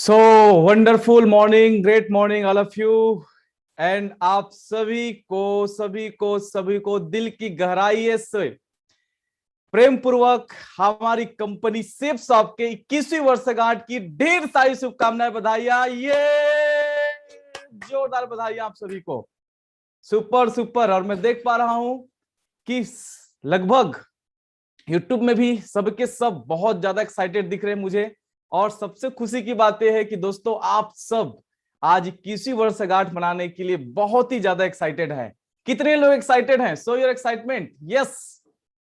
So wonderful morning, great morning all of you. And आप सभी को दिल की गहराई से प्रेम पूर्वक हमारी कंपनी सेफ शॉप के 21वीं वर्षगांठ की ढेर सारी शुभकामनाएं, बधाइयां। ये जोरदार बधाइयां आप सभी को। Super super. और मैं देख पा रहा हूं कि लगभग यूट्यूब में भी सबके सब बहुत ज्यादा एक्साइटेड दिख रहे हैं मुझे। और सबसे खुशी की बात यह है कि दोस्तों आप सब आज 21वीं वर्षगांठ मनाने के लिए बहुत ही ज्यादा एक्साइटेड हैं। कितने लोग एक्साइटेड हैं? So your excitement. Yes,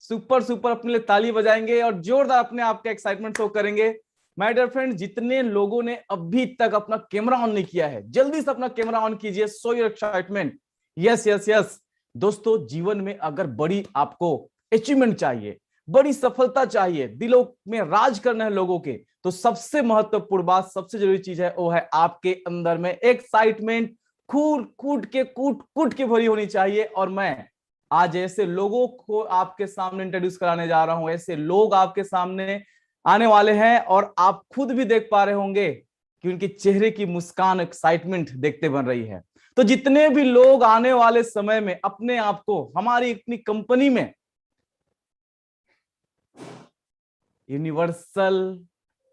super super. अपने लिए ताली बजाएंगे और जोरदार अपने आप का एक्साइटमेंट शो करेंगे। माय डियर फ्रेंड, जितने लोगों ने अभी तक अपना कैमरा ऑन नहीं किया है, जल्दी से अपना कैमरा ऑन कीजिए। So your excitement. Yes yes yes. दोस्तों, जीवन में अगर बड़ी आपको अचीवमेंट चाहिए, बड़ी सफलता चाहिए, दिलों में राज करना है लोगों के, तो सबसे महत्वपूर्ण बात, सबसे जरूरी चीज है वो है आपके अंदर में एक्साइटमेंट कूट कूट के भरी होनी चाहिए। और मैं आज ऐसे लोगों को आपके सामने इंट्रोड्यूस कराने जा रहा हूं। ऐसे लोग आपके सामने आने वाले हैं और आप खुद भी देख पा रहे होंगे कि उनके चेहरे की मुस्कान एक्साइटमेंट देखते बन रही है। तो जितने भी लोग आने वाले समय में अपने आप को हमारी अपनी कंपनी में यूनिवर्सल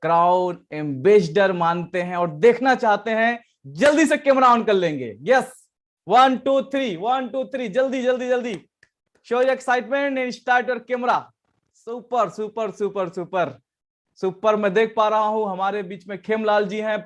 क्राउन एम्बेसडर मानते हैं और देखना चाहते हैं, जल्दी से कैमरा ऑन कर लेंगे। यस, 1 2 3, 1 2 3, जल्दी जल्दी जल्दी। Show your excitement and start your camera. Super super super super super. मैं देख पा रहा हूं हमारे बीच में खेमलाल जी हैं,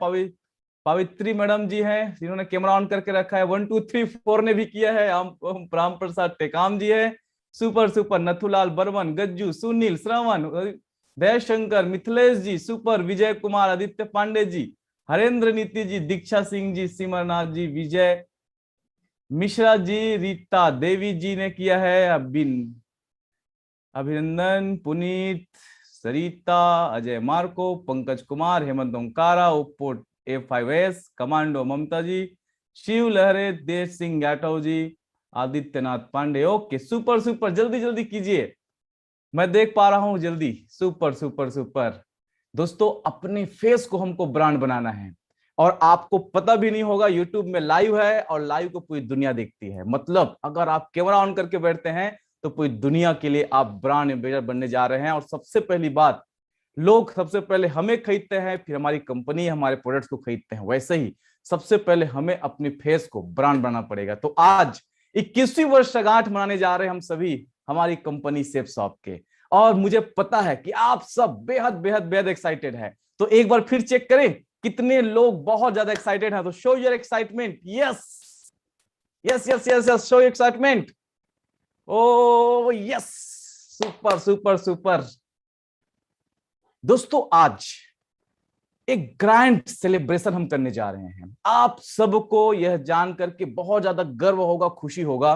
पवित्री मैडम जी हैं, जिन्होंने कैमरा ऑन करके रखा है। 1 2 3 4 ने भी किया है। हम राम प्रसाद टेकाम जी है। Super super. Nathulal Barman, Gajju, Sunil, Shravan, Dayashankar, Mithilesh ji, super. Vijay Kumar, Aditya Pandey ji, Harendra Neeti ji, दीक्षा सिंह जी, सिमरनाथ जी, विजय मिश्रा जी, रीता देवी जी ने किया है। Abhinandan, Puneet, Sarita, Ajay Marko, Pankaj Kumar, Hemant Omkara, Oppo A5S, commando Mamta ji, Shiv Lahre, Desh Singh Yadav ji, Adityanath Pandey. Okay, super super. जल्दी जल्दी कीजिए, मैं देख पा रहा हूं। जल्दी। Super super super. दोस्तों, अपने फेस को हमको ब्रांड बनाना है और आपको पता भी नहीं होगा, यूट्यूब में लाइव है और लाइव को पूरी दुनिया देखती है। मतलब अगर आप कैमरा ऑन करके बैठते हैं तो पूरी दुनिया के लिए आप ब्रांड एम्बेसडर बनने जा रहे हैं। और सबसे पहली बात, लोग सबसे पहले हमें खरीदते हैं, फिर हमारी कंपनी हमारे प्रोडक्ट्स को खरीदते हैं। वैसे ही सबसे पहले हमें अपने फेस को ब्रांड बनाना पड़ेगा। तो आज 21वीं वर्षगांठ मनाने जा रहे हैं हम सभी हमारी कंपनी सेफ शॉप के। और मुझे पता है कि आप सब बेहद बेहद बेहद एक्साइटेड हैं। तो एक बार फिर चेक करें कितने लोग बहुत ज्यादा एक्साइटेड हैं। तो show your excitement. Yes yes yes yes yes, show your excitement. O yes, super super super. दोस्तों, आज एक ग्रैंड सेलिब्रेशन हम करने जा रहे हैं। आप सबको यह जानकर के बहुत ज्यादा गर्व होगा, खुशी होगा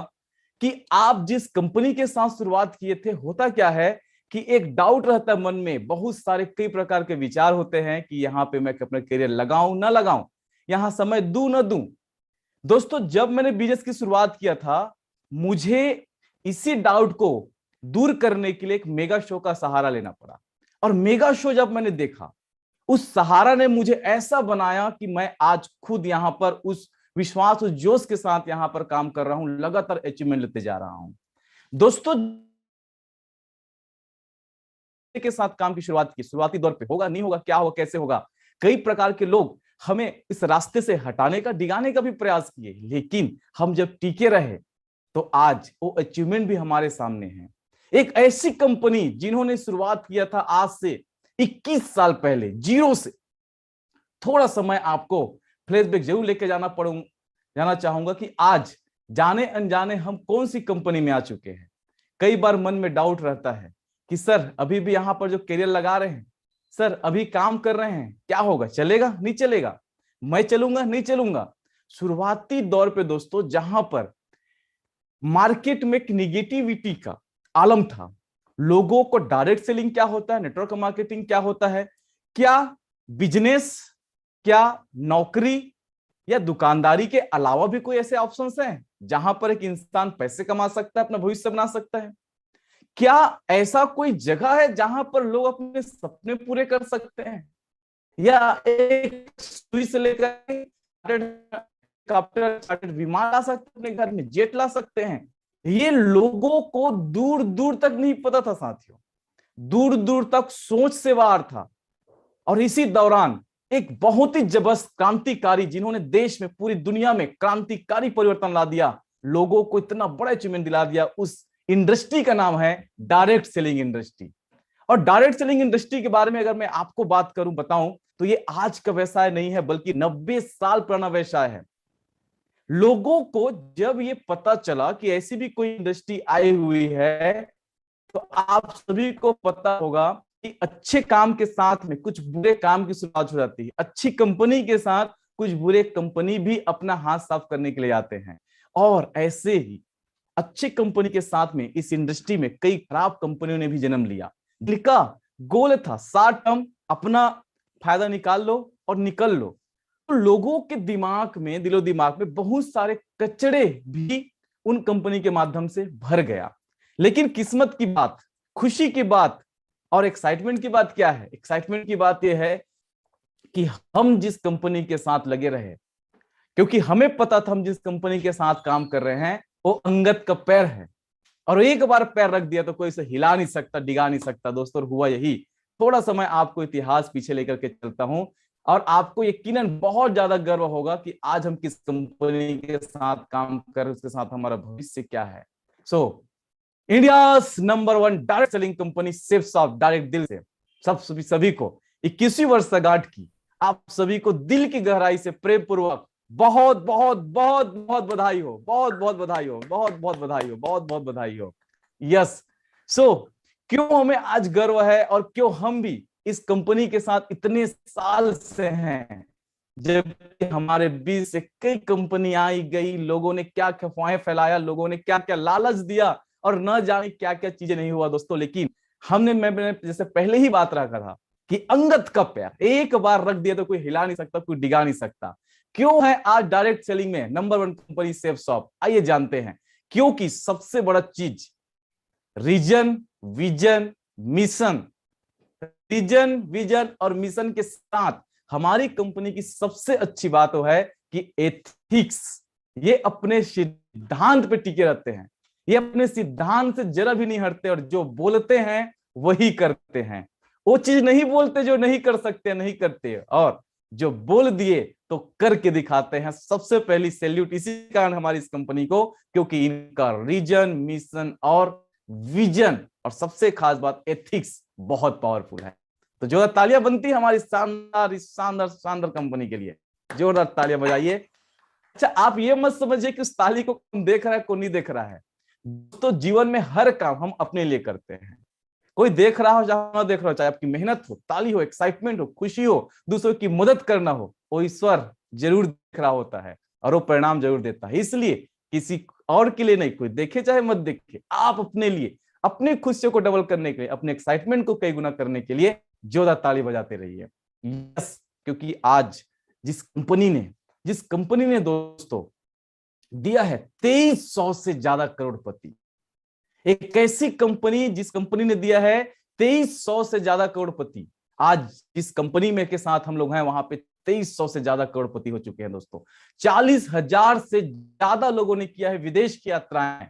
कि आप जिस कंपनी के साथ शुरुआत किए थे, होता क्या है कि एक डाउट रहता है मन में, बहुत सारे कई प्रकार के विचार होते हैं कि यहां पे मैं अपना करियर लगाऊं ना लगाऊं, यहां समय दूं ना दूं। दोस्तों, जब मैंने बिजनेस की शुरुआत किया था, मुझे इसी डाउट को दूर करने के लिए एक मेगा शो का सहारा लेना पड़ा। और मेगा शो जब मैंने देखा, उस सहारा ने मुझे ऐसा बनाया कि मैं आज खुद यहां पर उस विश्वास, उस जोश के साथ यहां पर काम कर रहा हूं, लगातार अचीवमेंट लेते जा रहा हूं। दोस्तों, के साथ काम की शुरुआत की, शुरुआती दौर पे होगा नहीं होगा, क्या होगा, कैसे होगा, कई प्रकार के लोग हमें इस रास्ते से हटाने का, डिगाने का भी प्रयास किए, लेकिन हम जब टिके रहे तो आज वो अचीवमेंट भी हमारे सामने है। एक ऐसी कंपनी जिन्होंने शुरुआत किया था आज से 21 साल पहले, जीरो से। थोड़ा समय आपको फ्लैशबैक जरूर लेके जाना चाहूंगा कि आज जाने अनजाने हम कौन सी कंपनी में आ चुके हैं। कई बार मन में डाउट रहता है कि सर अभी भी यहां पर जो करियर लगा रहे हैं, सर अभी काम कर रहे हैं, क्या होगा, चलेगा नहीं चलेगा, मैं चलूंगा नहीं चलूंगा। शुरुआती दौर पे दोस्तों, जहां पर मार्केट में एक निगेटिविटी का आलम था, लोगों को डायरेक्ट सेलिंग क्या होता है, नेटवर्क मार्केटिंग क्या होता है, क्या बिजनेस, क्या नौकरी या दुकानदारी के अलावा भी कोई ऐसे ऑप्शंस हैं जहां पर एक इंसान पैसे कमा सकता है, अपना भविष्य बना सकता है, क्या ऐसा कोई जगह है जहां पर लोग अपने सपने पूरे कर सकते हैं। या एक सुई से लेकर हेलीकॉप्टर, विमान ला सकते हैं अपने घर में, जेट ला सकते हैं। ये लोगों को दूर दूर तक नहीं पता था साथियों, दूर दूर तक सोच से बाहर था। और इसी दौरान एक बहुत ही जबरदस्त क्रांतिकारी, जिन्होंने देश में, पूरी दुनिया में क्रांतिकारी परिवर्तन ला दिया, लोगों को इतना बड़ा अचीवमेंट दिला दिया, उस इंडस्ट्री का नाम है डायरेक्ट सेलिंग इंडस्ट्री। और डायरेक्ट सेलिंग इंडस्ट्री के बारे में अगर मैं आपको बात करूं, बताऊं, तो ये आज का व्यवसाय नहीं है, बल्कि 90 साल पुराना व्यवसाय है। लोगों को जब ये पता चला कि ऐसी भी कोई इंडस्ट्री आई हुई है, तो आप सभी को पता होगा कि अच्छे काम के साथ में कुछ बुरे काम की शुरुआत हो जाती है। अच्छी कंपनी के साथ कुछ बुरे कंपनी भी अपना हाथ साफ करने के लिए आते हैं। और ऐसे ही अच्छी कंपनी के साथ में इस इंडस्ट्री में कई खराब कंपनियों ने भी जन्म लिया। इनका गोल था शॉर्ट टर्म, अपना फायदा निकाल लो और निकल लो। तो लोगों के दिमाग में, दिलो दिमाग में बहुत सारे कचड़े भी उन कंपनी के माध्यम से भर गया। लेकिन किस्मत की बात, खुशी की बात और एक्साइटमेंट की बात क्या है? एक्साइटमेंट की बात यह है कि हम जिस कंपनी के साथ लगे रहे, क्योंकि हमें पता था हम जिस कंपनी के साथ काम कर रहे हैं वो अंगद का पैर है, और एक बार पैर रख दिया तो कोई इसे हिला नहीं सकता, डिगा नहीं सकता दोस्तों। और हुआ यही। थोड़ा समय आपको इतिहास पीछे लेकर के चलता हूं, और आपको यकीनन बहुत ज्यादा गर्व होगा कि आज हम किस कंपनी के साथ काम कर रहे हैं, उसके साथ हमारा भविष्य क्या है। So India's number 1 direct selling company Shivsoft, direct दिल से सब सभी को 21वीं वर्षगांठ की आप सभी को दिल की गहराई से प्रेम पूर्वक बहुत बहुत बहुत बहुत बधाई हो, बहुत बहुत बधाई हो, बहुत बहुत बधाई हो, बहुत बहुत बधाई हो। यस। सो क्यों हमें आज गर्व है और क्यों हम भी इस कंपनी के साथ इतने साल से हैं, जबकि हमारे बीच से कई कंपनी आई गई, लोगों ने क्या क्या अफवाहें फैलाया, लोगों ने क्या क्या लालच दिया, और न जाने क्या क्या चीजें नहीं हुआ दोस्तों। लेकिन मैंने जैसे पहले ही बात रखा था कि अंगद का पैर एक बार रख दिया तो कोई हिला नहीं सकता, कोई डिगा नहीं सकता। क्यों है आज डायरेक्ट सेलिंग में नंबर 1 कंपनी शिवसॉफ्ट? आइए जानते हैं। क्योंकि सबसे बड़ा चीज reason, vision, mission. Reason, vision और मिशन के साथ हमारी कंपनी की सबसे अच्छी बात तो है कि एथिक्स। ये अपने सिद्धांत पे टिके रहते हैं, ये अपने सिद्धांत से जरा भी नहीं हटते, और जो बोलते हैं वही करते हैं। वो चीज नहीं बोलते जो नहीं कर सकते, नहीं करते, और जो बोल दिए तो करके दिखाते हैं। सबसे पहली सैल्यूट इसी कारण हमारी इस कंपनी को, क्योंकि इनका रीजन, मिशन और विजन, और सबसे खास बात एथिक्स बहुत पावरफुल है। तो जोरदार तालियां बनती है हमारी शानदार शानदार शानदार कंपनी के लिए। जोरदार तालियां बजाइए। अच्छा, आप ये मत समझिए कि उस ताली को कौन देख रहा है, कौन नहीं देख रहा है। तो जीवन में हर काम हम अपने लिए करते हैं। कोई देख रहा हो चाहे ना देख रहा हो, चाहे आपकी मेहनत हो, ताली हो, एक्साइटमेंट हो, खुशी हो, दूसरों की मदद करना हो, वो ईश्वर जरूर देख रहा होता है और वो परिणाम जरूर देता है। इसलिए किसी और के लिए नहीं, कोई देखे चाहे मत देखे, आप अपने लिए, अपनी खुशियों को डबल करने के लिए, अपने एक्साइटमेंट को कई गुना करने के लिए जोरदार ताली बजाते रहिए। यस, क्योंकि आज जिस कंपनी ने दोस्तों दिया है 2300 से ज्यादा करोड़पति, एक ऐसी कंपनी जिस कंपनी ने दिया है 2300 से ज्यादा करोड़पति, आज जिस कंपनी में के साथ हम लोग हैं वहां पे 2300 से ज्यादा करोड़पति हो चुके हैं दोस्तों। 40,000 से ज्यादा लोगों ने किया है विदेश की यात्राएं,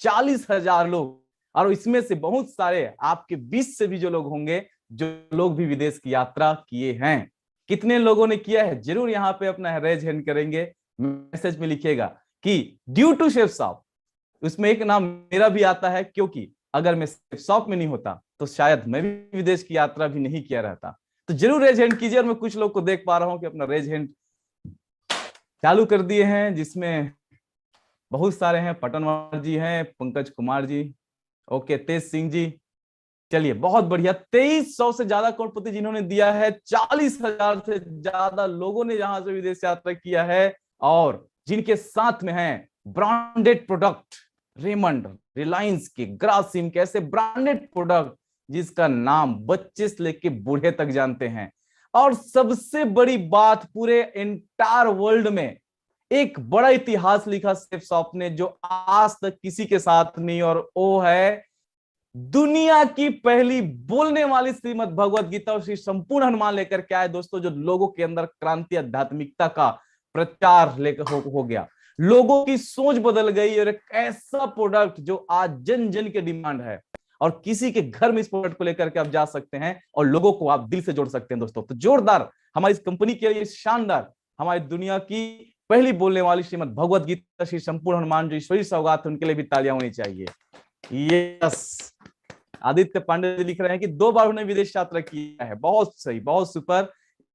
40,000 लोग। और इसमें से बहुत सारे आपके बीच से भी जो लोग होंगे, जो लोग भी विदेश की यात्रा किए हैं। कितने लोगों ने किया है जरूर यहाँ पे अपना रेज हैंड करेंगे, मैसेज में लिखिएगा कि ड्यू टू शिवसॉफ्ट। उसमें एक नाम मेरा भी आता है, क्योंकि अगर मैं शिवसॉफ्ट में नहीं होता तो शायद मैं भी विदेश की यात्रा भी नहीं किया रहता। तो जरूर रेज हैंड कीजिए। और मैं कुछ लोग को देख पा रहा हूं कि अपना रेज हैंड चालू कर दिए हैं, जिसमें बहुत सारे हैं। पटनवार जी हैं, पंकज कुमार जी, ओके, तेज सिंह जी, चलिए बहुत बढ़िया। 2300 से ज्यादा करोड़पति जिन्होंने दिया है, 40,000 से ज्यादा लोगों ने यहां से विदेश यात्रा किया है, और जिनके साथ में है ब्रांडेड प्रोडक्ट, रेमंड, रिलायंस के, ग्रासिम के, ऐसे ब्रांडेड प्रोडक्ट जिसका नाम बच्चे से लेके बूढ़े तक जानते हैं। और सबसे बड़ी बात, पूरे एंटायर वर्ल्ड में एक बड़ा इतिहास लिखा शिवसॉफ्ट ने, जो आज तक किसी के साथ नहीं, और वो है दुनिया की पहली बोलने वाली श्रीमद् भगवत गीता और श्री संपूर्ण हनुमान लेकर के आए दोस्तों, जो लोगों के अंदर क्रांति आध्यात्मिकता का प्रचार लेकर हो गया। लोगों की सोच बदल गई और एक ऐसा प्रोडक्ट जो आज जन जन की डिमांड है, और किसी के घर में इस प्रोडक्ट को लेकर के आप जा सकते हैं और लोगों को आप दिल से जोड़ सकते हैं दोस्तों। तो जोरदार हमारी इस कंपनी के लिए शानदार, हमारी दुनिया की पहली बोलने वाली श्रीमद् भगवत गीता श्री संपूर्ण हनुमान जो ईश्वरी सौगात है, उनके लिए भी तालियां होनी चाहिए। यस, आदित्य पांडे जी लिख रहे हैं कि 2 बार उन्होंने विदेश यात्रा किया है। बहुत सही, बहुत सुपर।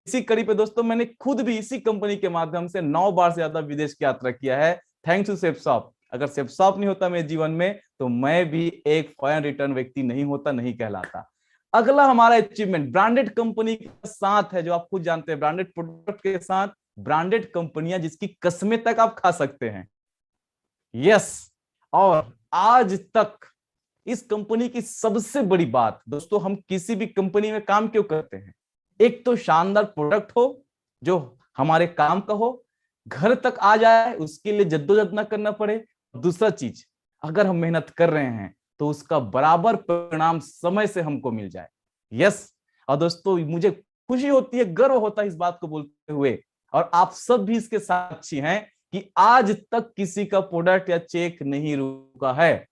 इसी कड़ी पे दोस्तों मैंने खुद भी इसी कंपनी के माध्यम से 9 बार से ज्यादा विदेश की यात्रा किया है। Thanks to Safesoft. अगर सेफसॉफ्ट नहीं होता मेरे जीवन में तो मैं भी एक फॉरेन रिटर्न व्यक्ति नहीं होता, नहीं कहलाता। अगला हमारा अचीवमेंट ब्रांडेड कंपनी के साथ है, जो आप खुद जानते हैं, ब्रांडेड प्रोडक्ट के साथ ब्रांडेड कंपनियां जिसकी कस्में तक आप खा सकते हैं। यस, और आज तक इस कंपनी की सबसे बड़ी बात दोस्तों, हम किसी भी कंपनी में काम क्यों करते हैं, एक तो शानदार प्रोडक्ट हो जो हमारे काम का हो, घर तक आ जाए, उसके लिए जद्दोजहद ना करना पड़े। दूसरा चीज, अगर हम मेहनत कर रहे हैं तो उसका बराबर परिणाम समय से हमको मिल जाए। यस, और दोस्तों मुझे खुशी होती है, गर्व होता है इस बात को बोलते हुए, और आप सब भी इसके साक्षी हैं कि आज तक किसी का प्रोडक्ट या चेक नहीं रुका है।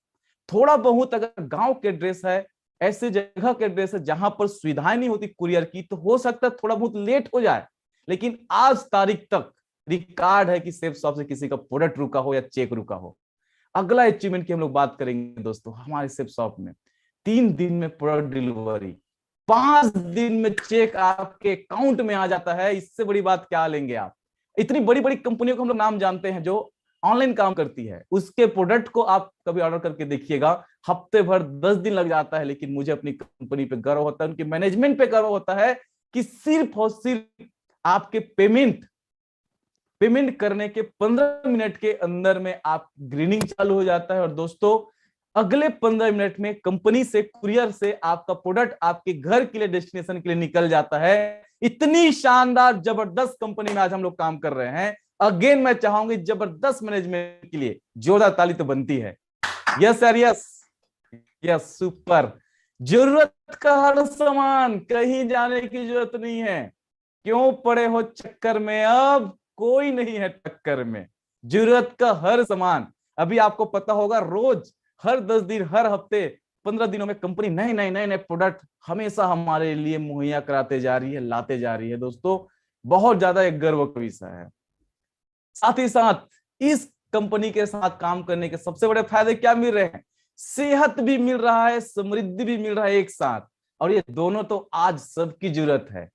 थोड़ा बहुत अगर गांव के एड्रेस है, ऐसे जगह के एड्रेस है जहां पर सुविधाएं नहीं होती कुरियर की, तो हो सकता है थोड़ा बहुत लेट हो जाए, लेकिन आज तारीख तक रिकॉर्ड है कि सेफसॉफ्ट से किसी का प्रोडक्ट रुका हो या चेक रुका हो। अगला अचीवमेंट की हम लोग बात करेंगे दोस्तों, हमारे सेफसॉफ्ट में 3 दिन में प्रोडक्ट डिलीवरी, 5 दिन में चेक आपके अकाउंट में आ जाता है। इससे बड़ी बात क्या लेंगे आप। इतनी बड़ी बड़ी कंपनियों को हम लोग नाम जानते हैं जो ऑनलाइन काम करती है, उसके प्रोडक्ट को आप कभी ऑर्डर करके देखिएगा, हफ्ते भर 10 दिन लग जाता है। लेकिन मुझे अपनी कंपनी पे गर्व होता है, उनके मैनेजमेंट पे गर्व होता है कि सिर्फ और सिर्फ आपके पेमेंट करने के 15 मिनट के अंदर में आप ग्रीनिंग चालू हो जाता है, और दोस्तों अगले 15 मिनट में कंपनी से कुरियर से आपका प्रोडक्ट आपके घर के लिए, डेस्टिनेशन के लिए निकल जाता है। इतनी शानदार जबरदस्त कंपनी में आज हम लोग काम कर रहे हैं। अगेन मैं चाहूंगी जबरदस्त मैनेजमेंट के लिए जोरदार ताली तो बनती है। Yes sir, yes yes, super. जरूरत का हर सामान, कहीं जाने की जरूरत नहीं है, क्यों पड़े हो चक्कर में, अब कोई नहीं है टक्कर में। जरूरत का हर सामान, अभी आपको पता होगा, रोज हर 10 दिन, हर हफ्ते, 15 दिनों में कंपनी नए नए नए नए प्रोडक्ट हमेशा हमारे लिए मुहैया कराते जा रही है, लाते जा रही है। दोस्तों बहुत ज्यादा एक गर्व का विषय है। साथ ही साथ इस कंपनी के साथ काम करने के सबसे बड़े फायदे क्या मिल रहे हैं, सेहत भी मिल रहा है, समृद्धि भी मिल रहा है एक साथ, और ये दोनों तो आज सबकी जरूरत है।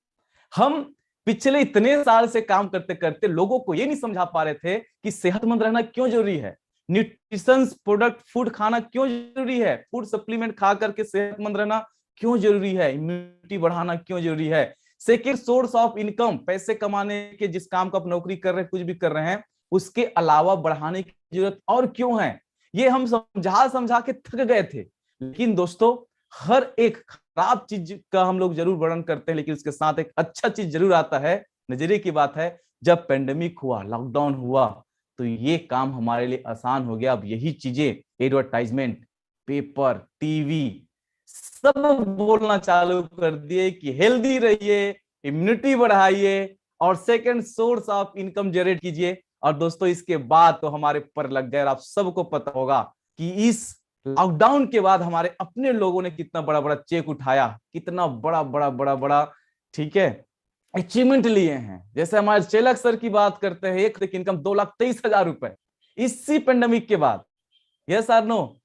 हम पिछले इतने साल से काम करते करते लोगों को ये नहीं समझा पा रहे थे कि सेहतमंद रहना क्यों जरूरी है, न्यूट्रिशन प्रोडक्ट फूड खाना क्यों जरूरी है, फूड सप्लीमेंट खा करके सेहतमंद रहना क्यों जरूरी है, इम्यूनिटी बढ़ाना क्यों जरूरी है, सेकेंड सोर्स ऑफ इनकम, पैसे कमाने के जिस काम को आप नौकरी कर रहे हैं, कुछ भी कर रहे हैं, उसके अलावा बढ़ाने की जरूरत और क्यों है। ये हम समझा समझा के थक गए थे। लेकिन दोस्तों हर एक खराब चीज का हम लोग जरूर वर्णन करते हैं, लेकिन इसके साथ एक अच्छा चीज जरूर आता है। नजरिए की बात है, जब पेंडेमिक हुआ, लॉकडाउन हुआ, तो ये काम हमारे लिए आसान हो गया। अब यही चीजें एडवर्टाइजमेंट, पेपर, टीवी सब बोलना चालू कर दिए कि हेल्दी रहिए, इम्यूनिटी बढ़ाइए और second source of income generate कीजिए। और दोस्तों इसके बाद तो हमारे पर लग गए। आप सबको पता होगा कि इस लॉकडाउन के बाद हमारे अपने लोगों ने कितना बड़ा बड़ा चेक उठाया, कितना बड़ा बड़ा बड़ा बड़ा, ठीक है, अचीवमेंट लिए हैं। जैसे हमारे चेलक सर की बात करते हैं, एक इनकम 2,23,000 रुपए इसी पेंडेमिक के बाद। यस आर नो,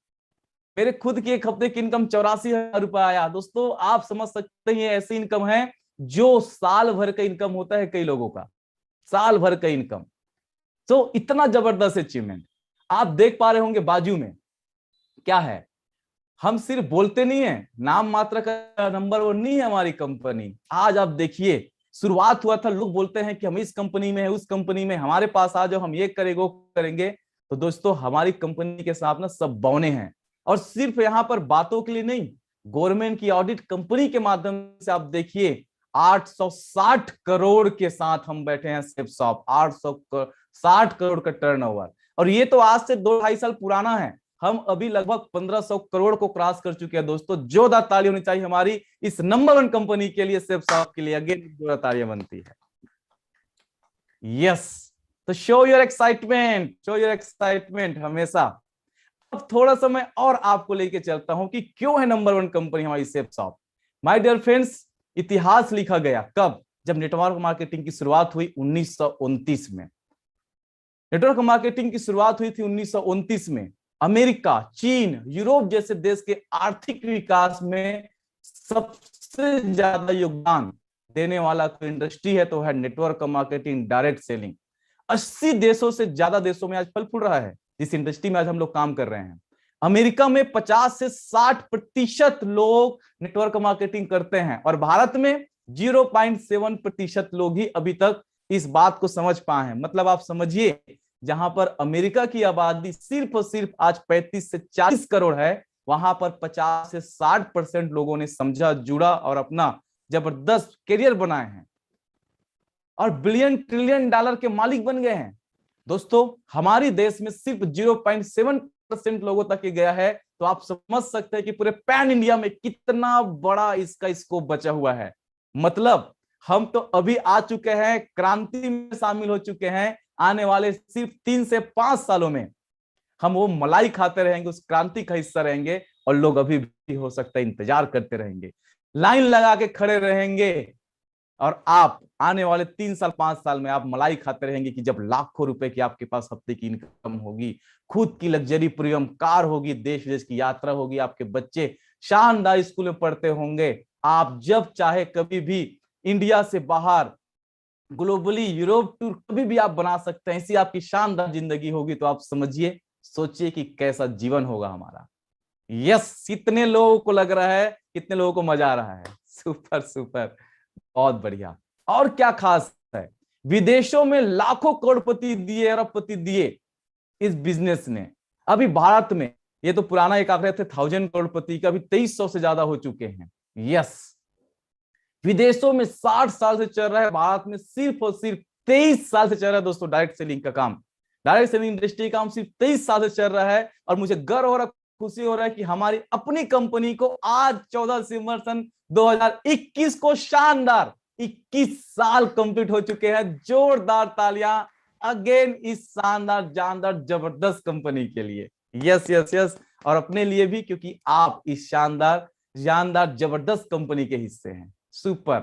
मेरे खुद की एक हफ्ते की इनकम 84,000 रुपए आया। दोस्तों आप समझ सकते हैं ऐसी इनकम है जो साल भर का इनकम होता है कई लोगों का, साल भर का इनकम। तो इतना जबरदस्त अचीवमेंट आप देख पा रहे होंगे। बाजू में क्या है, हम सिर्फ बोलते नहीं है, नाम मात्र का नंबर 1 नहीं है हमारी कंपनी। आज आप देखिए, शुरुआत हुआ था, लोग बोलते हैं कि हम इस कंपनी में है, उस कंपनी में, हमारे पास आ जाओ, हम ये करेंगे वो करेंगे। तो दोस्तों हमारी कंपनी के साथ ना सब बौने हैं, और सिर्फ यहाँ पर बातों के लिए नहीं, गवर्नमेंट की ऑडिट कंपनी के माध्यम से आप देखिए 860 करोड़ के साथ हम बैठे हैं सेफसॉफ्ट, 860 करोड़ का टर्नओवर। और ये तो आज से 2-2.5 साल पुराना है। हम अभी लगभग 1500 करोड़ को क्रॉस कर चुके हैं दोस्तों। जोरदार ताली होनी चाहिए हमारी इस नंबर 1 कंपनी के लिए, सेफसॉफ्ट के लिए। अगेन जोरदार तालियां बनती है। यस, तो show your excitement, show your excitement हमेशा। अब थोड़ा सा मैं और आपको लेके चलता हूं कि क्यों है नंबर 1 कंपनी हमारी सेफसॉफ्ट। माय डियर फ्रेंड्स, इतिहास लिखा गया कब? जब नेटवर्क मार्केटिंग की शुरुआत हुई 1929 में। नेटवर्क मार्केटिंग की शुरुआत हुई थी 1929 में। अमेरिका, चीन, यूरोप जैसे देश के आर्थिक विकास में सबसे ज्यादा योगदान देने वाला कोई इंडस्ट्री है तो है नेटवर्क मार्केटिंग, डायरेक्ट सेलिंग। 80 देशों से ज्यादा देशों में आज फल फूल रहा है जिस इंडस्ट्री में आज हम लोग काम कर रहे हैं। अमेरिका में 50 से 60% लोग नेटवर्क मार्केटिंग करते हैं और भारत में 0.7% लोग ही अभी तक इस बात को समझ पाए हैं। मतलब आप समझिए, जहां पर अमेरिका की आबादी सिर्फ और सिर्फ आज 35 से 40 करोड़ है, वहां पर 50 से 60% लोगों ने समझा, जुड़ा और अपना जबरदस्त करियर बनाए हैं और बिलियन ट्रिलियन डॉलर के मालिक बन गए हैं। दोस्तों, हमारी देश में सिर्फ 0.7% लोगों तक ही गया है, तो आप समझ सकते हैं कि पूरे पैन इंडिया में कितना बड़ा इसका स्कोप बचा हुआ है। मतलब हम तो अभी आ चुके हैं, क्रांति में शामिल हो चुके हैं। आने वाले सिर्फ 3 से 5 सालों में हम वो मलाई खाते रहेंगे, उस क्रांति का हिस्सा रहेंगे और लोग अभी भी हो सकता है इंतजार करते रहेंगे, लाइन लगा के खड़े रहेंगे और आप आने वाले 3 साल 5 साल में आप मलाई खाते रहेंगे कि जब लाखों रुपए की आपके पास हफ्ते की इनकम होगी, खुद की लग्जरी प्रीमियम कार होगी, देश विदेश की यात्रा होगी, आपके बच्चे शानदार स्कूल में पढ़ते होंगे, आप जब चाहे कभी भी इंडिया से बाहर ग्लोबली यूरोप टूर कभी भी आप बना सकते हैं। ऐसी आपकी शानदार जिंदगी होगी तो आप समझिए, सोचिए कि कैसा जीवन होगा हमारा। यस, कितने लोगों को लग रहा है, कितने लोगों को मजा आ रहा है। सुपर सुपर, बहुत बढ़िया। और क्या खास है, विदेशों में लाखों करोड़पति दिए, अरबपति दिए इस बिजनेस ने। अभी भारत में, ये तो पुराना एक आंकड़े थे 1000 करोड़पति का, अभी 2300 से ज्यादा हो चुके हैं। यस, विदेशों में 60 साल से चल रहा है, भारत में सिर्फ और सिर्फ 23 साल से चल रहा है दोस्तों डायरेक्ट सेलिंग का काम। डायरेक्ट सेलिंग इंडस्ट्री का काम सिर्फ 23 साल से चल रहा है और मुझे गर्व हो रहा है, खुशी हो रहा है कि हमारी अपनी कंपनी को आज 14 सितंबर सन 2021 को शानदार 21 साल कंप्लीट हो चुके हैं। जोरदार तालियां अगेन इस शानदार, जानदार, जबरदस्त कंपनी के लिए। यस यस यस, और अपने लिए भी, क्योंकि आप इस शानदार, जानदार, जबरदस्त कंपनी के हिस्से हैं। सुपर।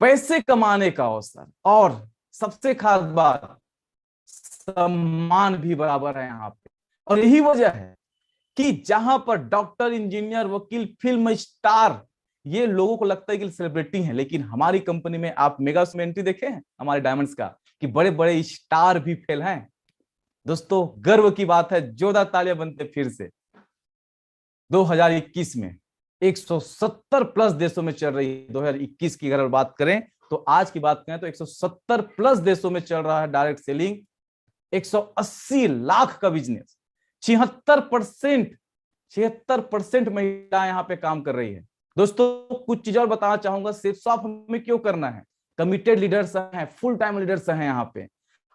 पैसे कमाने का अवसर और सबसे खास बात, सम्मान भी बराबर है यहाँ पे। और यही वजह है कि जहां पर डॉक्टर, इंजीनियर, वकील, फिल्म स्टार, ये लोगों को लगता है कि सेलिब्रिटी हैं, लेकिन हमारी कंपनी में आप मेगा एंट्री देखे हैं हमारे डायमंड्स का, कि बड़े बड़े स्टार भी फेल हैं। दोस्तों, गर्व की बात है, जोरदार तालियां बनते फिर से। 2021 में 170 प्लस देशों में चल रही है। 2021 की अगर बात करें तो, आज की बात करें तो 170 प्लस देशों में चल रहा है डायरेक्ट सेलिंग। 180 लाख का बिजनेस, 76% महिला यहां पे काम कर रही है। दोस्तों, कुछ चीज और बताना चाहूंगा, सेफसॉफ्ट हमें क्यों करना है। कमिटेड लीडर्स हैं, फुल टाइम लीडर्स हैं यहाँ पे।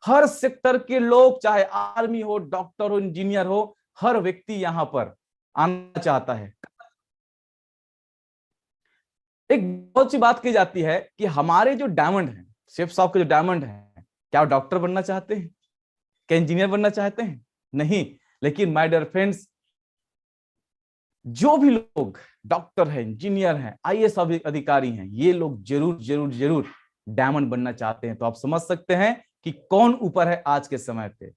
हर सेक्टर के लोग, चाहे आर्मी हो, डॉक्टर हो, इंजीनियर हो, हर व्यक्ति यहाँ पर आना चाहता है। एक बहुत सी बात की जाती है कि हमारे जो डायमंड हैं, सेफसॉफ्ट के जो डायमंड हैं, क्या डॉक्टर बनना चाहते हैं, क्या इंजीनियर बनना चाहते हैं? नहीं। लेकिन माय डियर फ्रेंड्स, जो भी लोग डॉक्टर हैं, इंजीनियर हैं, आईएएस अधिकारी हैं, ये लोग जरूर जरूर जरूर डायमंड बनना चाहते हैं। तो आप समझ सकते हैं कि कौन ऊपर है आज के समय पे।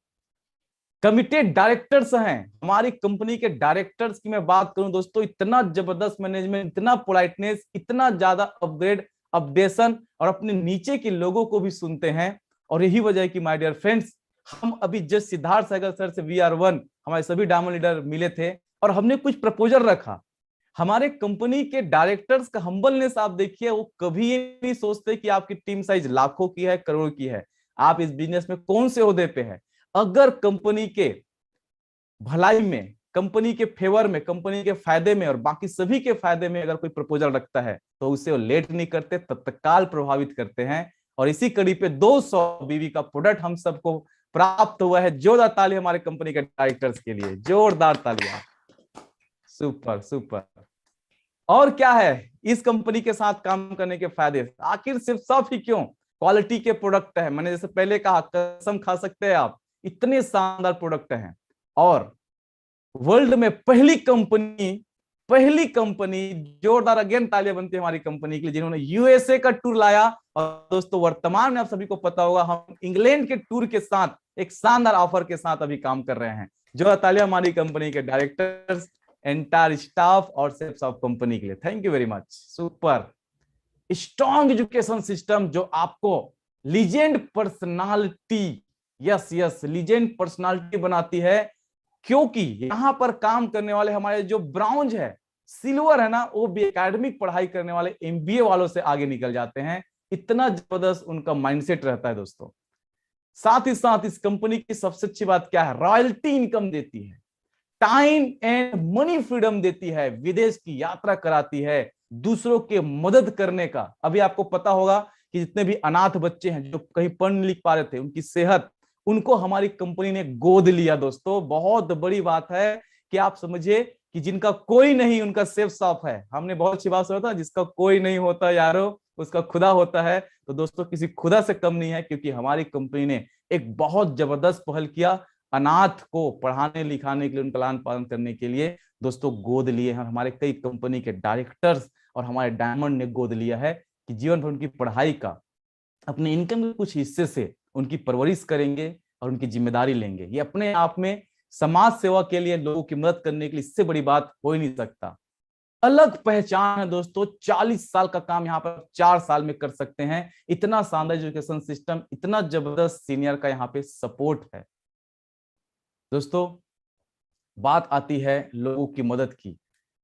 कमिटेड डायरेक्टर्स हैं हमारी कंपनी के। डायरेक्टर्स की मैं बात करूं दोस्तों, इतना जबरदस्त मैनेजमेंट, इतना पोलाइटनेस, इतना ज्यादा अपग्रेड, अपडेशन, और अपने नीचे के लोगों को भी सुनते हैं। और यही वजह है कि माय डियर फ्रेंड्स, हम अभी जस्ट सिद्धार्थ सागर सर से VR1 हमारे सभी डायमंड लीडर मिले थे और हमने कुछ प्रपोजल रखा। हमारे कंपनी के डायरेक्टर्स का हम्बलनेस आप देखिए, वो कभी ये नहीं सोचते कि आपकी टीम साइज लाखों की है, करोड़ की है, आप इस बिजनेस में कौन से ओहदे पे है। अगर कंपनी के भलाई में, कंपनी के फेवर में, कंपनी के फायदे में और बाकी सभी के फायदे में अगर कोई प्रपोजल रखता है तो उसे वो लेट नहीं करते, तत्काल प्रभावित करते हैं। और इसी कड़ी पे 200 BV का प्रोडक्ट हम सबको प्राप्त हुआ है। जोरदार ताली हमारे कंपनी के डायरेक्टर्स के लिए, जोरदार तालियां। Super super. और क्या है इस कंपनी के साथ काम करने के फायदे? आखिर सिर्फ सॉफ्ट ही क्यों, क्वालिटी के प्रोडक्ट है। मैंने जैसे पहले कहा, कसम खा सकते हैं आप, इतने शानदार प्रोडक्ट हैं। और वर्ल्ड में पहली कंपनी, जोरदार अगेन तालियां बनती है हमारी कंपनी के लिए, जिन्होंने यूएसए का टूर लाया। और दोस्तों वर्तमान में आप सभी को पता होगा, हम इंग्लैंड के टूर के साथ एक शानदार ऑफर के साथ अभी काम कर रहे हैं। जो तालियां हमारी कंपनी के डायरेक्टर्स, एंटायर स्टाफ और सेल्स ऑफ कंपनी के लिए। Thank you very much. Super strong education system जो आपको legend personality, yes yes, legend personality बनाती है। क्योंकि यहां पर काम करने वाले हमारे जो ब्राउन्ज है, सिल्वर है ना, वो भी एकेडमिक पढ़ाई करने वाले एमबीए वालों से आगे निकल जाते हैं। इतना जबरदस्त उनका माइंडसेट रहता है दोस्तों। साथ ही साथ इस कंपनी की सबसे अच्छी बात क्या है? रॉयल्टी इनकम देती है, टाइम एंड मनी फ्रीडम देती है, विदेश की यात्रा कराती है, दूसरों के मदद करने का। अभी आपको पता होगा कि जितने भी अनाथ बच्चे हैं जो कहीं पढ़ नहीं लिख पा रहे थे, उनकी सेहत, उनको हमारी कंपनी ने गोद लिया। दोस्तों बहुत बड़ी बात है कि आप समझिए कि जिनका कोई नहीं उनका सेफ शॉप है। हमने बहुत अच्छी बात सुना था, जिसका कोई नहीं होता यारो उसका खुदा होता है। तो दोस्तों किसी खुदा से कम नहीं है, क्योंकि हमारी कंपनी ने एक बहुत जबरदस्त पहल किया, अनाथ को पढ़ाने लिखाने के लिए, उनका लालन पालन करने के लिए दोस्तों गोद लिए हैं। हमारे कई कंपनी के डायरेक्टर्स और हमारे डायमंड ने गोद लिया है कि जीवन भर उनकी पढ़ाई का अपने इनकम के कुछ हिस्से से उनकी परवरिश करेंगे और उनकी जिम्मेदारी लेंगे। ये अपने आप में समाज सेवा के लिए, लोगों की मदद करने के लिए इससे बड़ी बात हो ही नहीं सकता। अलग पहचान है दोस्तों। 40 साल का काम यहाँ पर 4 साल में कर सकते हैं। इतना शानदार एजुकेशन सिस्टम, इतना जबरदस्त सीनियर का यहाँ पे सपोर्ट है। दोस्तों बात आती है लोगों की मदद की,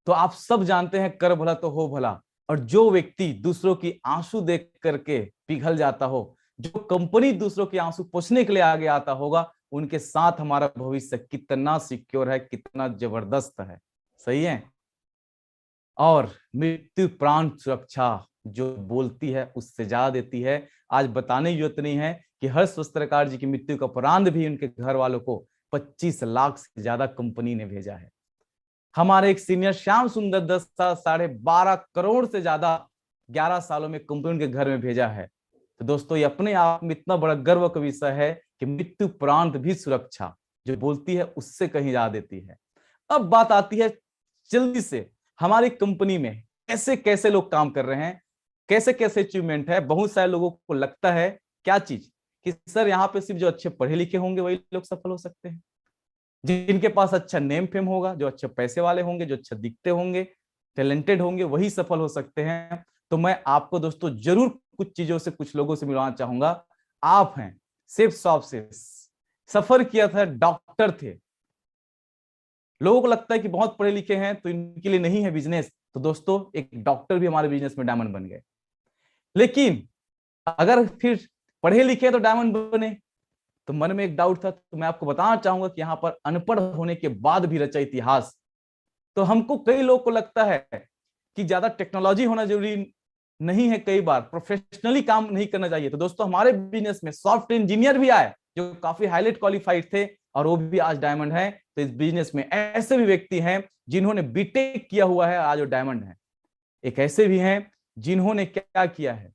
तो आप सब जानते हैं कर भला तो हो भला। और जो व्यक्ति दूसरों की आंसू देख करके पिघल जाता हो, जो कंपनी दूसरों के आंसू पोंछने के लिए आगे आता होगा, उनके साथ हमारा भविष्य कितना सिक्योर है, कितना जबरदस्त है। सही है। और मृत्यु प्राण सुरक्षा जो बोलती है उससे ज्यादा देती है। आज बताने की जरूरत नहीं है कि हर्ष वस्त्रकार जी की मृत्यु का उपरांत भी उनके घर वालों को 25 लाख से ज्यादा कंपनी ने भेजा है। हमारे एक सीनियर श्याम सुंदर दत्त 12.5 करोड़ से ज्यादा 11 सालों में कंपनी के घर में भेजा है। तो दोस्तों ये अपने आप में इतना बड़ा गर्व का विषय है कि मृत्यु उपरांत भी सुरक्षा जो बोलती है उससे कहीं ज्यादा देती है। अब बात आती है जल्दी से हमारी कंपनी में कैसे कैसे लोग काम कर रहे हैं, कैसे कैसे अचीवमेंट है। बहुत सारे लोगों को लगता है क्या चीज कि सर यहाँ पे सिर्फ जो अच्छे पढ़े लिखे होंगे वही लोग सफल हो सकते हैं, जिनके पास अच्छा नेम फेम होगा, जो अच्छे पैसे वाले होंगे, जो अच्छे दिखते होंगे, टैलेंटेड होंगे, वही सफल हो सकते हैं। तो मैं आपको दोस्तों जरूर कुछ चीजों से, कुछ लोगों से मिलवाना चाहूंगा। आप हैं सिर्फ शॉप से सफर किया था, डॉक्टर थे। लोगों को लगता है कि बहुत पढ़े लिखे हैं तो इनके लिए नहीं है बिजनेस। तो दोस्तों एक डॉक्टर भी हमारे बिजनेस में डायमंड बन गए। लेकिन अगर फिर पढ़े लिखे तो डायमंड बने, तो मन में एक डाउट था। तो मैं आपको बताना चाहूंगा कि यहाँ पर अनपढ़ होने के बाद भी रचा इतिहास। तो हमको कई लोगों को लगता है कि ज्यादा टेक्नोलॉजी होना जरूरी नहीं है, कई बार प्रोफेशनली काम नहीं करना चाहिए। तो दोस्तों हमारे बिजनेस में सॉफ्टवेयर इंजीनियर भी आए जो काफी हाईलाइट क्वालिफाइड थे और वो भी आज डायमंड है। तो इस बिजनेस में ऐसे भी व्यक्ति हैं जिन्होंने बीटेक किया हुआ है, आज वो डायमंड है। एक ऐसे भी हैं जिन्होंने क्या किया है,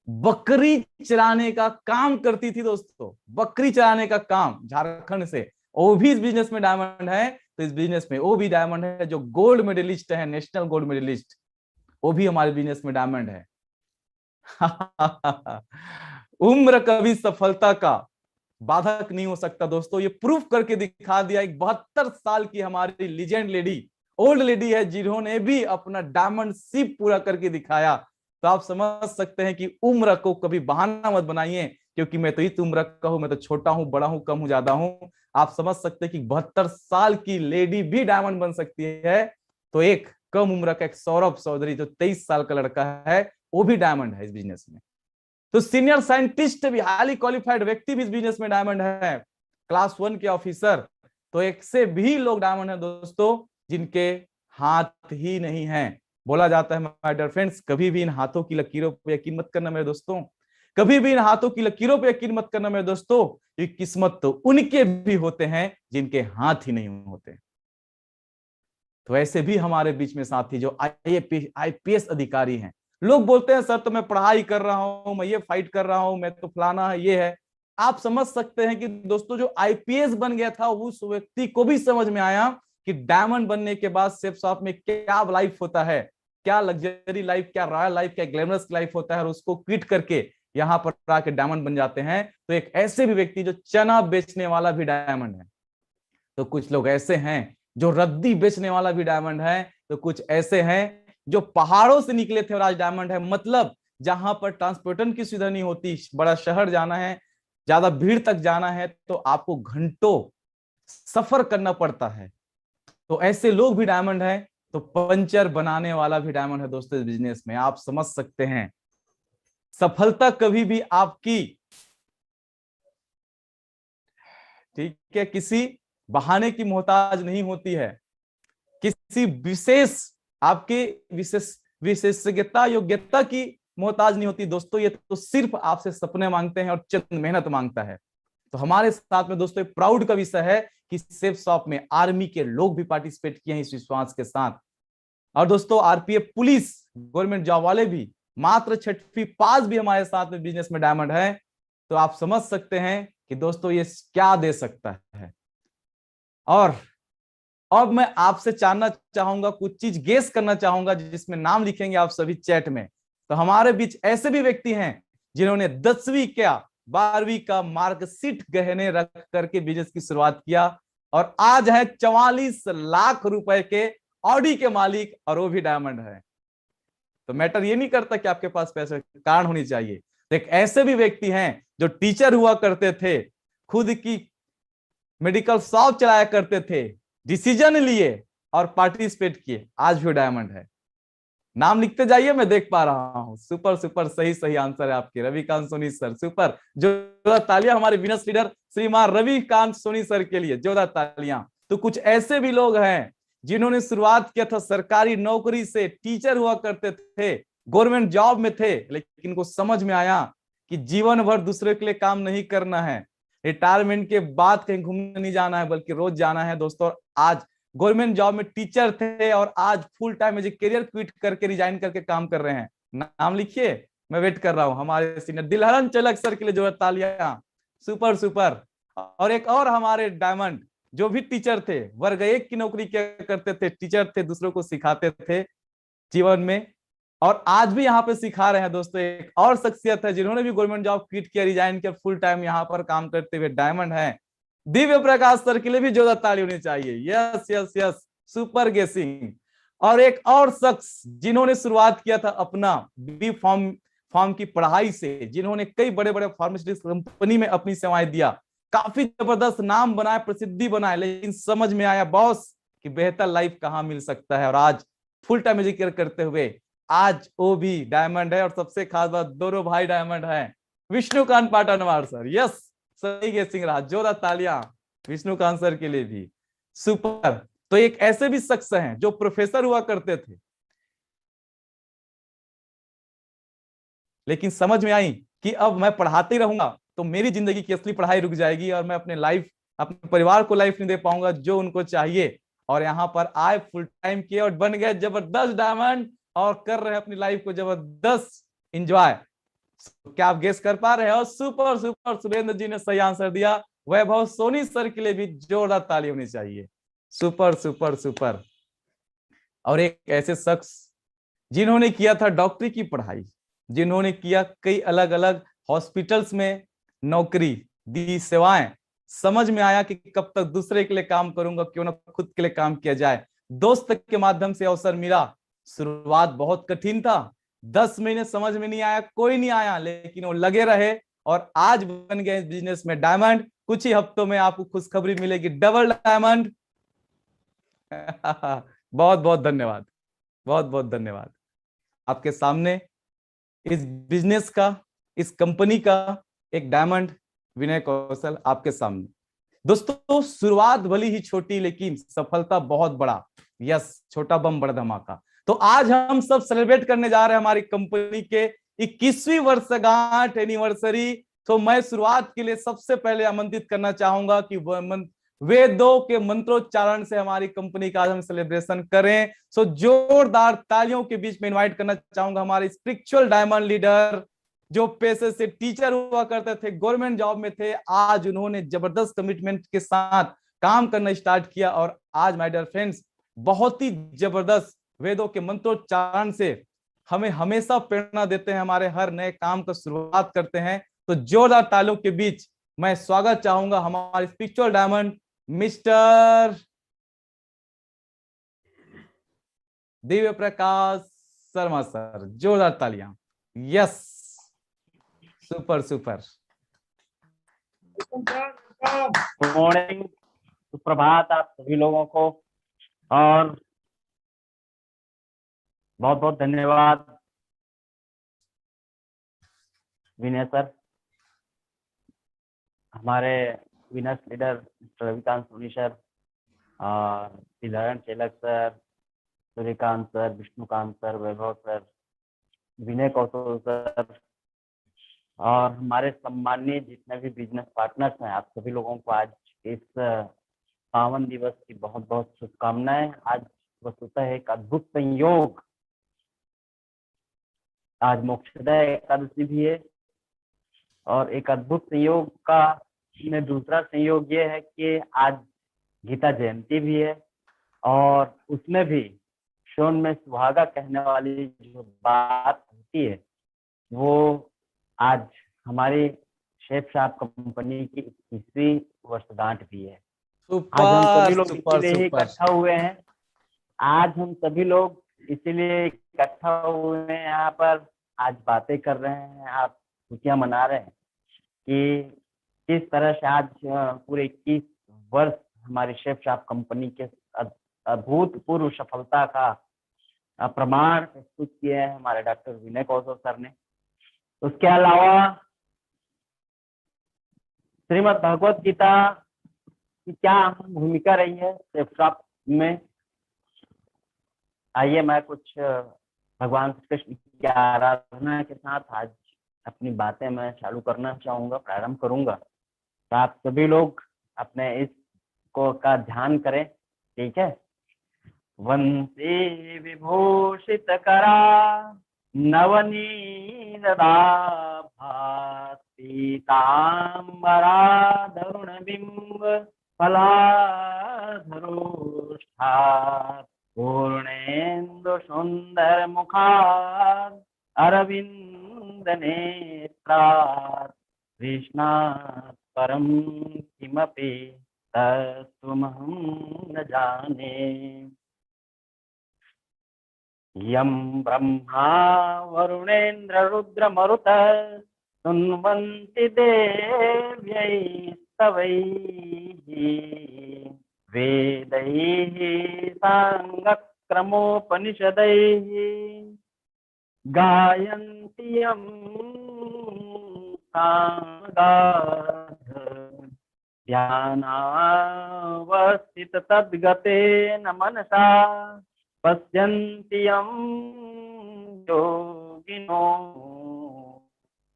बकरी चराने का काम करती थी दोस्तों, बकरी चराने का काम, झारखंड से, वो भी इस बिजनेस में डायमंड है। तो इस बिजनेस में वो भी डायमंड है। जो गोल्ड मेडलिस्ट है, नेशनल गोल्ड मेडलिस्ट, वो भी हमारे बिजनेस में डायमंड है। उम्र कभी सफलता का बाधक नहीं हो सकता दोस्तों। ये प्रूफ करके दिखा दिया। एक 72 साल की हमारी लीजेंड लेडी, ओल्ड लेडी है, जिन्होंने भी अपना डायमंड शिप पूरा करके दिखाया। तो आप समझ सकते हैं कि उम्र को कभी बहाना मत बनाइए, क्योंकि मैं तो इस उम्र का हूं, मैं तो छोटा हूं, बड़ा हूं, कम हूं, ज्यादा हूं। आप समझ सकते हैं कि 72 साल की लेडी भी डायमंड बन सकती है। तो एक कम उम्र का एक सौरभ चौधरी जो 23 साल का लड़का है, वो भी डायमंड है इस बिजनेस में। तो सीनियर साइंटिस्ट भी, हाईली क्वालिफाइड व्यक्ति भी इस बिजनेस में डायमंड है, क्लास 1 के ऑफिसर। तो एक से भी लोग डायमंड है दोस्तों जिनके हाथ ही नहीं है। बोला जाता है माय डियर फ्रेंड्स, कभी भी इन हाथों की लकीरों पर यकीन मत करना मेरे दोस्तों। कभी भी इन हाथों की लकीरों पर यकीन मत करना मेरे दोस्तों, ये किस्मत तो उनके भी होते हैं जिनके हाथ ही नहीं होते। तो ऐसे भी हमारे बीच में साथी जो आईपीएस अधिकारी हैं। लोग बोलते हैं सर तो मैं पढ़ाई कर रहा हूं, मैं ये फाइट कर रहा हूं, मैं तो फलाना है, ये है। आप समझ सकते हैं कि दोस्तों जो आईपीएस बन गया था उस व्यक्ति को भी समझ में आया कि डायमंड बनने के बाद सेफ शॉप में क्या लाइफ होता है, क्या लग्जरी लाइफ, क्या रॉयल लाइफ, क्या ग्लैमरस लाइफ होता है, और उसको क्विट करके यहां पर आके डायमंड बन जाते हैं। तो एक ऐसे भी व्यक्ति जो चना बेचने वाला भी डायमंड है, तो कुछ लोग ऐसे हैं जो रद्दी बेचने वाला भी डायमंड है, तो कुछ ऐसे हैं जो पहाड़ों से निकले थे और आज डायमंड है। मतलब जहां पर ट्रांसपोर्टेशन की सुविधा नहीं होती, बड़ा शहर जाना है, ज्यादा भीड़ तक जाना है, तो आपको घंटों सफर करना पड़ता है, तो ऐसे लोग भी डायमंड है। तो पंचर बनाने वाला भी डायमंड है दोस्तों। इस बिजनेस में आप समझ सकते हैं, सफलता कभी भी आपकी, ठीक है, किसी बहाने की मोहताज नहीं होती है, किसी विशेष आपके विशेषज्ञता योग्यता की मोहताज नहीं होती दोस्तों। ये तो सिर्फ आपसे सपने मांगते हैं और चंद मेहनत मांगता है। तो हमारे साथ में दोस्तों प्राउड का विषय है कि सेफ शॉप में आर्मी के लोग भी पार्टिसिपेट किए हैं इस विश्वास के साथ। और दोस्तों आरपीएफ पुलिस गवर्नमेंट जॉब वाले भी, मात्र 6वीं पास भी हमारे साथ में बिजनेस में डायमंड है। तो आप समझ सकते हैं कि दोस्तों ये क्या दे सकता है। और अब मैं आपसे जानना चाहूंगा, कुछ चीज गेस करना चाहूंगा, जिसमें नाम लिखेंगे आप सभी चैट में। तो हमारे बीच ऐसे भी व्यक्ति हैं जिन्होंने 10वीं क्या 12वीं का मार्कशीट गहने रख करके बिजनेस की शुरुआत किया, और आज है 44 लाख रुपए के ऑडी के मालिक, और वो भी डायमंड है। तो मैटर ये नहीं करता कि आपके पास पैसे, कारण होनी चाहिए। तो एक ऐसे भी व्यक्ति हैं जो टीचर हुआ करते थे, खुद की मेडिकल शॉप चलाया करते थे, डिसीजन लिए और पार्टिसिपेट किए, आज भी डायमंड है। नाम लिखते जाइए, मैं देख पा रहा हूं। सुपर सुपर, सही सही आंसर है आपके रविकांत सोनी सर, सुपर। जोरदार तालियां हमारे बिजनेस लीडर श्रीमान रविकांत सोनी सर के लिए, जोरदार तालियां। तो कुछ ऐसे भी लोग हैं जिन्होंने शुरुआत किया था सरकारी नौकरी से, टीचर हुआ करते थे, गवर्नमेंट जॉब में थे, लेकिन इनको समझ में आया कि जीवन भर दूसरे के लिए काम नहीं करना है, रिटायरमेंट के बाद कहीं घूमने नहीं जाना है, बल्कि रोज जाना है दोस्तों। आज गवर्नमेंट जॉब में टीचर थे और आज full time as a career quit करके रिजाइन करके काम कर रहे हैं। नाम लिखिए, मैं वेट कर रहा हूं हमारे सीनियर दिलहरन चलक सर के लिए, जो तालियां, सुपर सुपर। और एक और हमारे डायमंड जो भी टीचर थे, वर्ग 1 की नौकरी क्या करते थे, टीचर थे, दूसरों को सिखाते थे जीवन में, और आज भी यहाँ पे सिखा रहे हैं दोस्तों। एक और शख्सियत है जिन्होंने भी गवर्नमेंट जॉब क्विट किया, रिजाइन किया, फुल टाइम यहाँ पर काम करते हुए डायमंड है। दिव्य प्रकाश सर के लिए भी जोरदार ताली होनी चाहिए। यस यस यस, सुपर गेसिंग। और एक और शख्स जिन्होंने शुरुआत किया था अपना बी फार्म की पढ़ाई से, जिन्होंने कई बड़े बड़े फार्मास्यूटिकल कंपनी में अपनी सेवाएं दिया, काफी जबरदस्त नाम बनाया, प्रसिद्धि बनाए, लेकिन समझ में आया बॉस कि बेहतर लाइफ कहाँ मिल सकता है, और आज फुल टाइम एजुकेट करते हुए आज वो भी डायमंड है। और सबसे खास बात, दोनों भाई डायमंड हैं, विष्णुकांत पाटनवार सर, यस सही गेसिंग रहा, जोरदार तालियां विष्णुकांत सर के लिए भी, सुपर। तो एक ऐसे भी शख्स हैं जो प्रोफेसर हुआ करते थे, लेकिन समझ में आई कि अब मैं पढ़ाते ही रहूंगा तो मेरी जिंदगी की असली पढ़ाई रुक जाएगी और मैं अपने लाइफ, अपने परिवार को लाइफ नहीं दे पाऊंगा जो उनको चाहिए। और यहाँ पर आए, फुल टाइम किए और बन गए जबरदस्त डायमंड, और कर रहे हैं अपनी लाइफ को जबरदस्त एंजॉय। क्या आप गेस कर पा रहे हो? सुपर सुपर, सुरेंद्र जी ने सही आंसर दिया। वैभव सोनी सर के लिए भी जोरदार ताली होनी चाहिए, सुपर सुपर सुपर। और एक ऐसे शख्स जिन्होंने किया था डॉक्टरी की पढ़ाई, जिन्होंने किया कई अलग अलग हॉस्पिटल्स में नौकरी दी, सेवाएं, समझ में आया कि कब तक दूसरे के लिए काम करूंगा, क्यों ना खुद के लिए काम किया जाए। दोस्त के माध्यम से अवसर मिला, शुरुआत बहुत कठिन था, 10 महीने समझ में नहीं आया, कोई नहीं आया, लेकिन वो लगे रहे और आज बन गए बिजनेस में डायमंड। कुछ ही हफ्तों में आपको खुशखबरी मिलेगी, डबल डायमंड। बहुत बहुत धन्यवाद, बहुत बहुत धन्यवाद। आपके सामने इस बिजनेस का, इस कंपनी का एक डायमंड विनय कौशल आपके सामने। दोस्तों शुरुआत भली ही छोटी, लेकिन सफलता बहुत बड़ा। यस, छोटा बम बड़ा धमाका। तो आज हम सब सेलिब्रेट करने जा रहे हैं हमारी कंपनी के 21वीं वर्षगांठ एनिवर्सरी। तो मैं शुरुआत के लिए सबसे पहले आमंत्रित करना चाहूंगा कि वेदों के मंत्रोच्चारण से हमारी कंपनी का आज हम सेलिब्रेशन करें। सो जोरदार तालियों के बीच में इनवाइट करना चाहूंगा हमारे स्पिरिचुअल डायमंड लीडर, जो पेशे से टीचर हुआ करते थे, गवर्नमेंट जॉब में थे, आज उन्होंने जबरदस्त कमिटमेंट के साथ काम करना स्टार्ट किया और आज माय डियर फ्रेंड्स बहुत ही जबरदस्त वेदों के मंत्रोच्चारण से हमें हमेशा प्रेरणा देते हैं, हमारे हर नए काम का शुरुआत करते हैं। तो जोरदार तालियों के बीच मैं स्वागत चाहूंगा हमारे spiritual diamond mister Divya Prakash Sharma sir. जोरदार तालियां। Yes, super super. Good morning, सुप्रभात आप सभी लोगों को, और बहुत बहुत धन्यवाद विनय सर, हमारे Venus leader mister Ravikant Soni sir, और Shreedharan Chelak sir, Suryakant sir, Vishnukant sir, Vaibhav sir, Vinay Kaushal sir, और हमारे सम्मानीय जितने भी बिजनेस पार्टनर्स हैं, आप सभी लोगों को आज इस पावन दिवस की बहुत बहुत शुभकामनाएं। आज वस्तुतः एक अद्भुत संयोग, आज मोक्षदा एकादशी भी है, और एक अद्भुत संयोग का में दूसरा संयोग ये है कि आज गीता जयंती भी है, और उसमें भी शोन में सुहागा कहने वाली जो बात होती है वो आज हमारी शेफ साहब कंपनी की 21वीं वर्षगांठ भी है। आज हम सभी लोग इसीलिए ही इकट्ठा हुए हैं, आज हम सभी लोग इसीलिए इकट्ठा हुए हैं यहाँ पर, आज बातें कर रहे हैं, आप खुशियां मना रहे हैं कि किस तरह से आज पूरे 21 वर्ष हमारी शेफ शॉप कंपनी के अभूतपूर्व सफलता का प्रमाण प्रस्तुत किए हैं हमारे डॉक्टर विनय कौशल सर ने। उसके अलावा श्रीमद् भगवत गीता की क्या अहम भूमिका रही है शेफ शॉप में, आइए मैं कुछ भगवान कृष्ण की आराधना के साथ आज अपनी बातें मैं चालू करना चाहूंगा, प्रारंभ करूंगा। तो आप सभी लोग अपने इस को का ध्यान करें, ठीक है। वंशी विभूषित करा नवनीरदा पीतांबरा धरुण बिंब फलाधरोष्ठा पूर्णेन्दु सुंदर मुखार अरविंद नेत्रात् कृष्णात् परम किमपि तत्त्वमहं न जाने। यं ब्रह्मा वरुणेन्द्र रुद्र मरुत सुन्वन्ति देव्यै स्तवैः वेदैः साङ्गक्रमोपनिषदैः गायन्ति यं सामगाध ध्यानावस्थित तद्गतेन मनसा पश्यन्ति यं योगिनो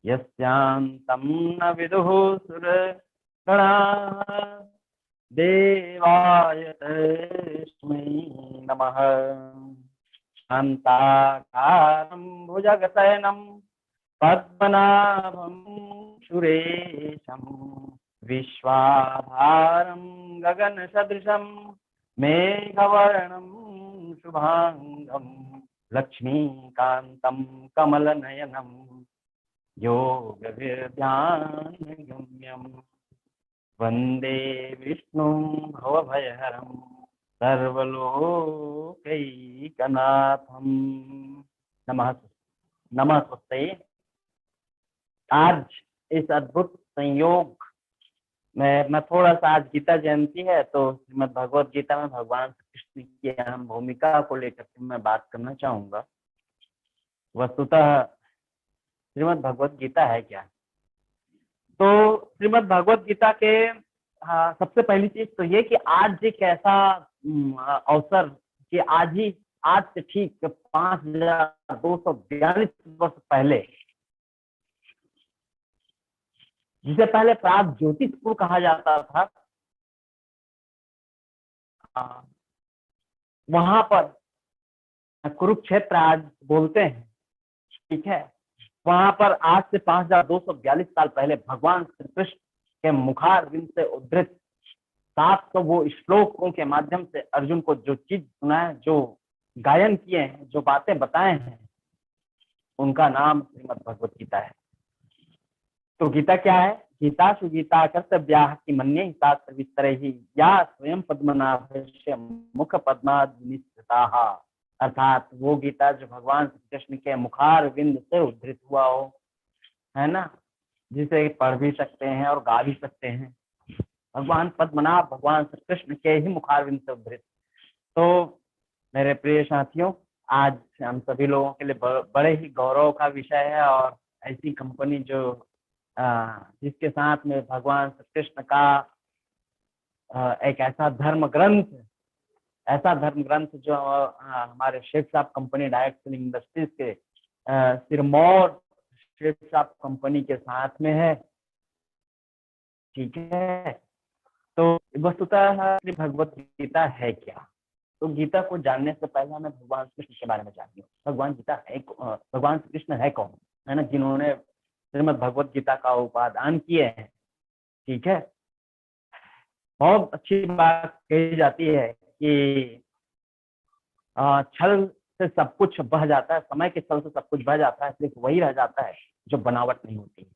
यस्यान्तं न विदुः सुरगणाः देवाय तस्मै नमः। शान्ताकारं भुजगशयनं पद्मनाभं सुरेशं विश्वाधारं गगनसदृशं मेघवर्णं शुभांगं लक्ष्मीकान्तं कमलनयनं योगविद्यानगम्यं वन्दे विष्णुं भवभयहरं सर्वलोकैकनाथं। नमस्ते। आज इस अद्भुत संयोग में मैं थोड़ा सा, आज गीता जयंती है तो श्रीमद् भगवत गीता में भगवान कृष्ण की अहम भूमिका को लेकर के मैं बात करना चाहूंगा। वस्तुतः श्रीमद् भगवत गीता है क्या? तो श्रीमद् भगवत गीता के सबसे पहली चीज तो ये कि आज एक ऐसा अवसर कि आज से ठीक 5242 वर्ष पहले जिसे पहले प्राग ज्योतिषपुर कहा जाता था, वहां पर कुरुक्षेत्र आज बोलते हैं, ठीक है। वहां पर आज से 5242 साल पहले भगवान श्री कृष्ण के मुखारविंद से उद्धृत 700 वो श्लोकों के माध्यम से अर्जुन को जो चीज सुनाए, जो गायन किए हैं, जो बातें बताए हैं, उनका नाम श्रीमद् भगवत गीता है। तो गीता क्या है? गीता सुगीता कर्तव्या कि मन्ये शास्त्र विस्तर ही या स्वयं पद्मनाभस्य मुख पद्माद निस्सृताः। अर्थात वो गीता जो भगवान श्री कृष्ण के मुखारविंद से उद्धृत हुआ हो, है ना, जिसे पढ़ भी सकते हैं और गा भी सकते हैं। भगवान पद्मनाभ भगवान श्री कृष्ण के ही मुखारविंद से उद्धृत। तो मेरे प्रिय साथियों, आज हम सभी लोगों के लिए बड़े ही गौरव का विषय है, और ऐसी कंपनी जो जिसके साथ में भगवान श्री कृष्ण का एक ऐसा धर्म ग्रंथ जो हमारे शेख साहब कंपनी डायरेक्ट सेलिंग इंडस्ट्रीज के सिरमौर शेख साहब कंपनी के साथ में है, ठीक है। तो वस्तुतः भगवत गीता है क्या? तो गीता को जानने से पहले हमें भगवान कृष्ण के बारे में जानिए। भगवान गीता है, भगवान श्री कृष्ण है कौन, है ना, जिन्होंने श्रीमद् भगवत गीता का उपादान किए हैं, ठीक है। बहुत अच्छी बात कही जाती है कि छल से सब कुछ बह जाता है, समय के छल से सब कुछ बह जाता है, सिर्फ वही रह जाता है जो बनावट नहीं होती।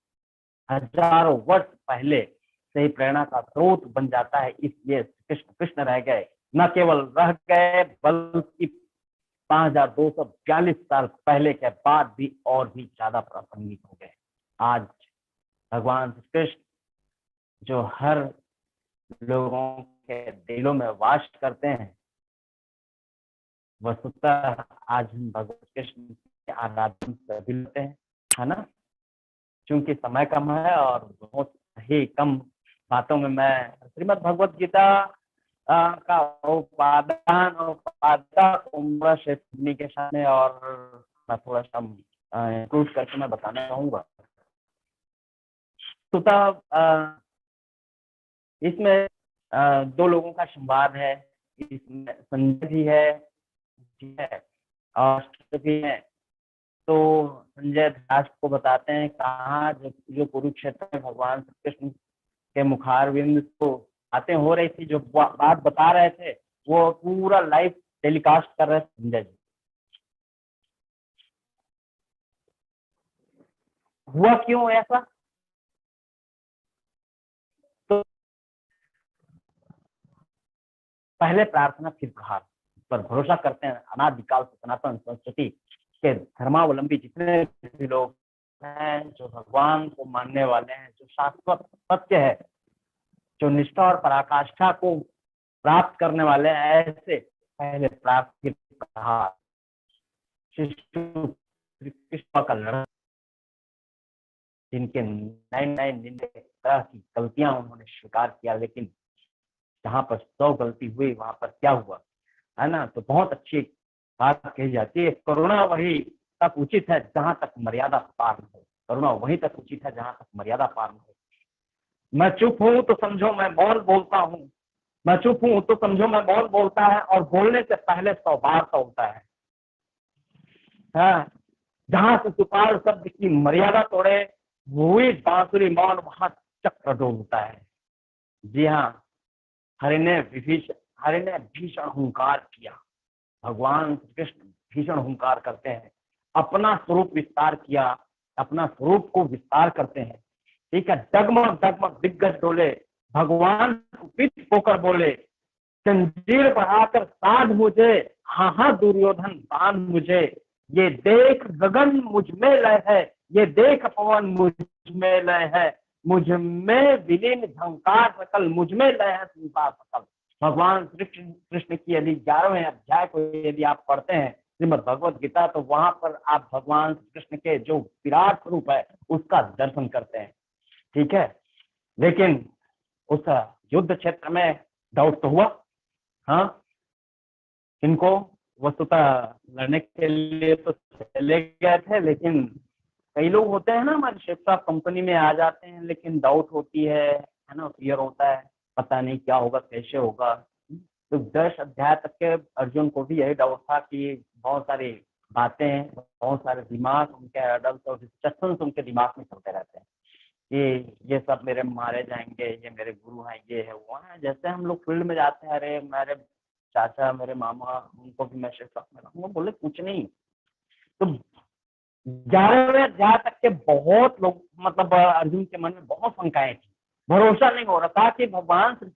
हजारों वर्ष पहले से ही प्रेरणा का स्रोत बन जाता है, इसलिए कृष्ण कृष्ण रह गए, न केवल रह गए बल्कि 5242 साल पहले के बाद भी और भी ज्यादा प्रासंगिक हो गए। आज भगवान श्री कृष्ण जो हर लोगों के दिलों में वास करते हैं, वस्तुतः आज हम भगवान कृष्ण के आराधन सभी लेते हैं, है ना। क्योंकि समय कम है और बहुत ही कम बातों में मैं श्रीमद् भगवत गीता का उपादान और के सामने और मैं थोड़ा सा इंक्लूड करके मैं बताना चाहूंगा। तो इसमें दो लोगों का संवाद है, इसमें संजय जी है, ठीक है, और भी है। तो संजय दास को बताते हैं कहाँ जो कुरुक्षेत्र में भगवान श्री कृष्ण के मुखारविंद को बातें हो रही थी, जो बात बता रहे थे, वो पूरा लाइव टेलीकास्ट कर रहे थे संजय जी। हुआ क्यों ऐसा? तो पहले प्रार्थना फिर प्रहार पर भरोसा करते हैं अनादिकाल से सनातन संस्कृति के धर्मावलंबी जितने भी लोग हैं, जो भगवान को मानने वाले हैं, जो शाश्वत सत्य है, जो निष्ठा और पराकाष्ठा को प्राप्त करने वाले हैं, ऐसे पहले प्राप्त प्रहार शिशु कृष्ण का लड़ाई, जिनके नए तरह की गलतियां उन्होंने स्वीकार किया, लेकिन जहां पर 100 गलती हुई वहां पर क्या हुआ, है ना। तो बहुत अच्छी बात कही जाती है, करुणा वही तक उचित है जहां तक मर्यादा पार न हो। करुणा वही तक उचित है जहां तक मर्यादा पार न हो। मैं चुप हूं तो समझो मैं मौन बोलता हूं, मैं चुप हूं तो समझो मैं मौन बोलता है, और बोलने से पहले 100 बार होता है। हाँ, जहां से सुपाल शब्द की मर्यादा तोड़े वही बांसुरी मौन वहां चक्र डोलता है। जी हाँ, हरि ने भीषण हुंकार किया। भगवान कृष्ण भीषण हुंकार करते हैं, अपना स्वरूप विस्तार किया, अपना स्वरूप को विस्तार करते हैं, ठीक है। डगमग डगमग दिग्गज डोले, भगवान कुपित होकर बोले, जंजीर बढ़ाकर साध मुझे, हाँ दुर्योधन बांध मुझे, ये देख गगन मुझ में लय है, ये देख पवन मुझ में लय है, मुझ में विलीन झंकार सकल, मुझ में लय है संसार सकल। भगवान कृष्ण की यदि 11वें अध्याय को यदि आप पढ़ते हैं श्रीमद् भगवत गीता, तो वहां पर आप भगवान कृष्ण के जो विराट स्वरूप है उसका दर्शन करते हैं, ठीक है। लेकिन उस युद्ध क्षेत्र में डाउट तो हुआ, हाँ, इनको वस्तुतः लड़ने के लिए तो चले गए थे, लेकिन कई लोग होते हैं ना हमारे शिफ्ट ऑफ कंपनी में आ जाते हैं, लेकिन डाउट होती है ना, फियर होता है, पता नहीं क्या होगा कैसे होगा। तो 10 अध्याय तक के अर्जुन को भी यही डाउट था कि बहुत सारी बातें, बहुत सारे दिमाग उनके एडल्ट और डिस्कशंस उनके दिमाग में चलते रहते हैं कि ये सब मेरे मारे जाएंगे, ये मेरे गुरु हैं, ये है वो है। जैसे हम लोग फील्ड में जाते हैं, अरे मेरे चाचा मेरे मामा उनको भी मैं शिफ्ट में रखूंगा, बोले कुछ नहीं। तो 11वें अध्याय तक के बहुत लोग, मतलब अर्जुन के मन में बहुत शंकाएं थी, भरोसा नहीं हो रहा था कि भगवान श्री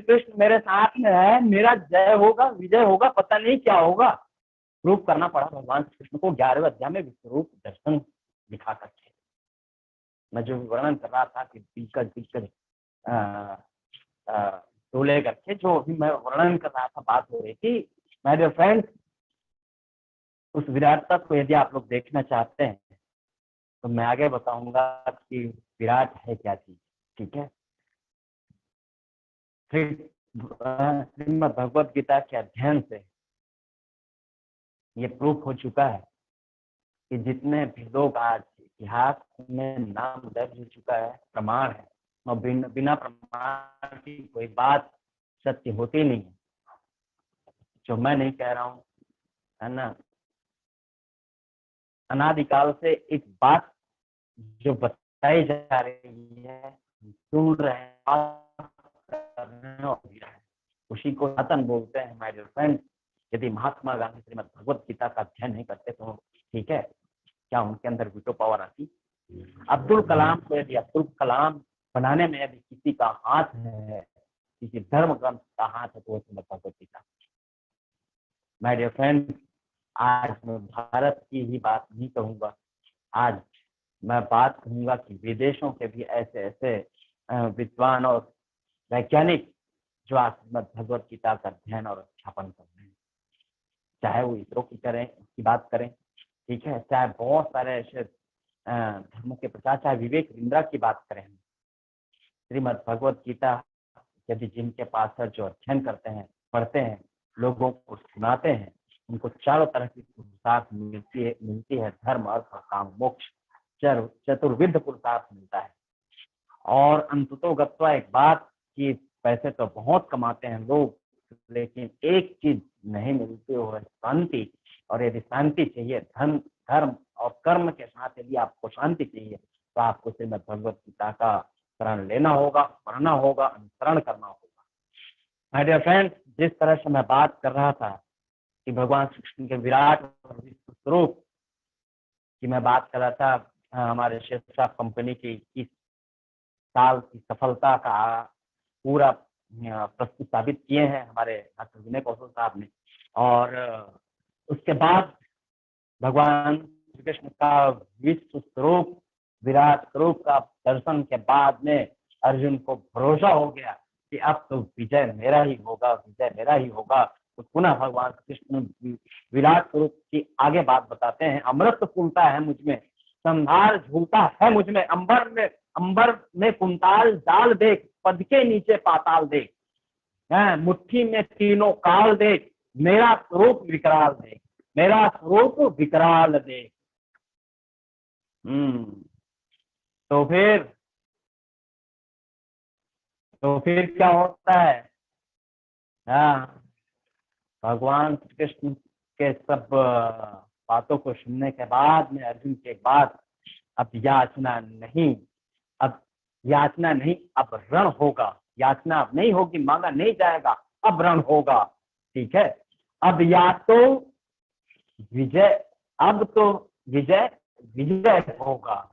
कृष्ण मेरे साथ में है, मेरा जय होगा विजय होगा, पता नहीं क्या होगा। प्रूव करना पड़ा भगवान श्री कृष्ण को 11वें अध्याय में विश्वरूप दर्शन दिखा करके। मैं जो वर्णन कर रहा था कि दिग्गज डोले करके, जो अभी मैं वर्णन कर रहा था, बात हो रही थी माय डियर फ्रेंड्स, उस विराटता को यदि आप लोग देखना चाहते हैं तो मैं आगे बताऊंगा कि विराट है क्या चीज। ठीक है, श्रीमद् भगवत गीता के अध्ययन से ये प्रूफ हो चुका है कि जितने भी लोग आज इतिहास में नाम दर्ज हो चुका है, प्रमाण है, और बिना प्रमाण की कोई बात सत्य होती नहीं है। जो मैं नहीं कह रहा हूँ, है ना, अनादिकाल से एक बात जो बताई जा रही है, सुन रहे हैं, उसी को सनातन बोलते हैं माय डियर फ्रेंड। यदि महात्मा गांधी श्रीमद् भगवत गीता का अध्ययन नहीं करते तो ठीक है, क्या उनके अंदर वीटो पावर आती? अब्दुल कलाम को यदि अब्दुल कलाम बनाने में यदि किसी का हाथ है, किसी धर्म ग्रंथ का हाथ है, तो वो Shrimad Bhagavad Gita. My dear friend, आज मैं भारत की ही बात नहीं कहूंगा, आज मैं बात कहूंगा कि विदेशों के भी ऐसे ऐसे विद्वान और वैज्ञानिक जो आज श्रीमद् भगवत गीता का अध्ययन और अध्यापन कर रहे हैं, चाहे वो इसरो की बात करें, ठीक है, चाहे बहुत सारे ऐसे धर्मों के प्रचार, चाहे विवेक बिंद्रा की बात करें, श्रीमद् भगवत गीता यदि जिनके पास है, जो अध्ययन करते हैं, पढ़ते हैं, लोगों को सुनाते हैं, उनको चारों तरह की पुरुषार्थ मिलती है, धर्म अर्थ और काम मोक्ष चतुर्विध पुरुषार्थ मिलता है। और अंततोगत्वा एक बात कि पैसे तो बहुत कमाते हैं लोग, लेकिन एक चीज नहीं मिलती, वो है शांति। और यदि शांति चाहिए, धर्म और कर्म के साथ यदि आपको शांति चाहिए, तो आपको श्रीमद् भगवत गीता का शरण लेना होगा, पढ़ना होगा, अनुसरण करना होगा। माय डियर फ्रेंड्स, जिस तरह से मैं बात कर रहा था कि भगवान श्री कृष्ण के विराट और विश्व स्वरूप की मैं बात कर रहा था, हमारे शिक्षा कंपनी की 21 साल की सफलता का पूरा प्रस्तुत साबित किए हैं हमारे डॉक्टर विनय कौशल साहब ने। और उसके बाद भगवान श्री कृष्ण का विश्व स्वरूप विराट स्वरूप का दर्शन के बाद में अर्जुन को भरोसा हो गया कि अब तो विजय मेरा ही होगा, विजय मेरा ही होगा। तो पुनः भगवान कृष्ण विराट स्वरूप की आगे बात बताते हैं, अमृत फूलता है मुझ में, संहार झूलता है मुझ में, अंबर में कुंताल जाल देख, पद के नीचे पाताल देख, मुट्ठी में तीनों काल देख, मेरा स्वरूप विकराल देख, मेरा स्वरूप विकराल देख। तो फिर क्या होता है? हाँ, भगवान कृष्ण के सब बातों को सुनने के बाद में अर्जुन के बाद, अब याचना नहीं, अब रण होगा। याचना अब नहीं होगी, मांगा नहीं जाएगा, अब रण होगा। ठीक है, अब या तो विजय, अब तो विजय होगा,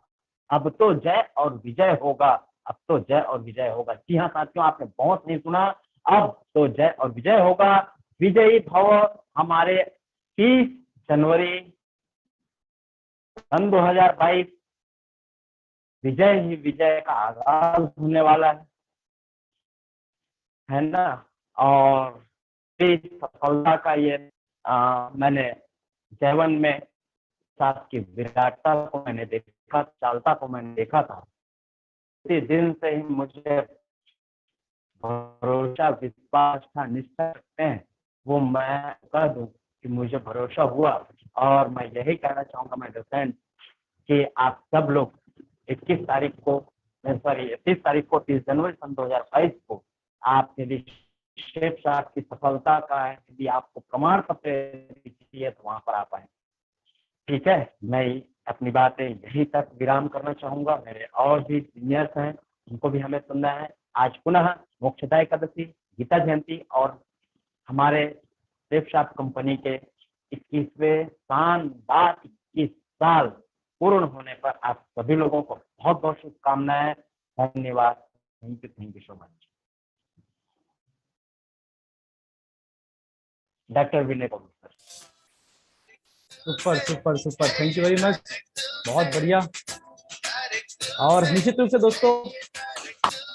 अब तो जय और विजय होगा, अब तो जय और विजय होगा। जी हाँ साथियों, आपने बहुत नहीं सुना, अब तो जय और विजय होगा। विजयी भव हमारे 30 जनवरी सन 2022 विजय ही विजय का आगाज होने वाला है ना। और इस सफलता का ये मैंने जयवन में साथ की विराटता को मैंने देखा, चालता को मैंने देखा था। इसी दिन से ही मुझे भरोसा, विश्वास था, निश्चय रखते हैं, वो मैं कह दूं कि मुझे भरोसा हुआ। और मैं यही कहना चाहूंगा मैं डियर कि आप सब लोग 21 तारीख को सॉरी 30 तारीख को 30 जनवरी सन 2022 को आप यदि शेफ साहब की सफलता का यदि आपको प्रमाण पत्र चाहिए तो वहां पर आप आए। ठीक है, मैं अपनी बातें यहीं तक विराम करना चाहूंगा। मेरे और भी सीनियर्स हैं, उनको भी हमें सुनना है। आज पुनः मोक्षदा एकादशी, गीता जयंती और हमारे शेफ साहब कंपनी के 21वें शानदार 21 साल पूर्ण होने पर आप सभी लोगों को बहुत बहुत शुभकामनाएं। धन्यवाद। Thank you so much. Doctor Vinay Babu sir. Super super super, thank you very much, बहुत बढ़िया। और निश्चित रूप से दोस्तों,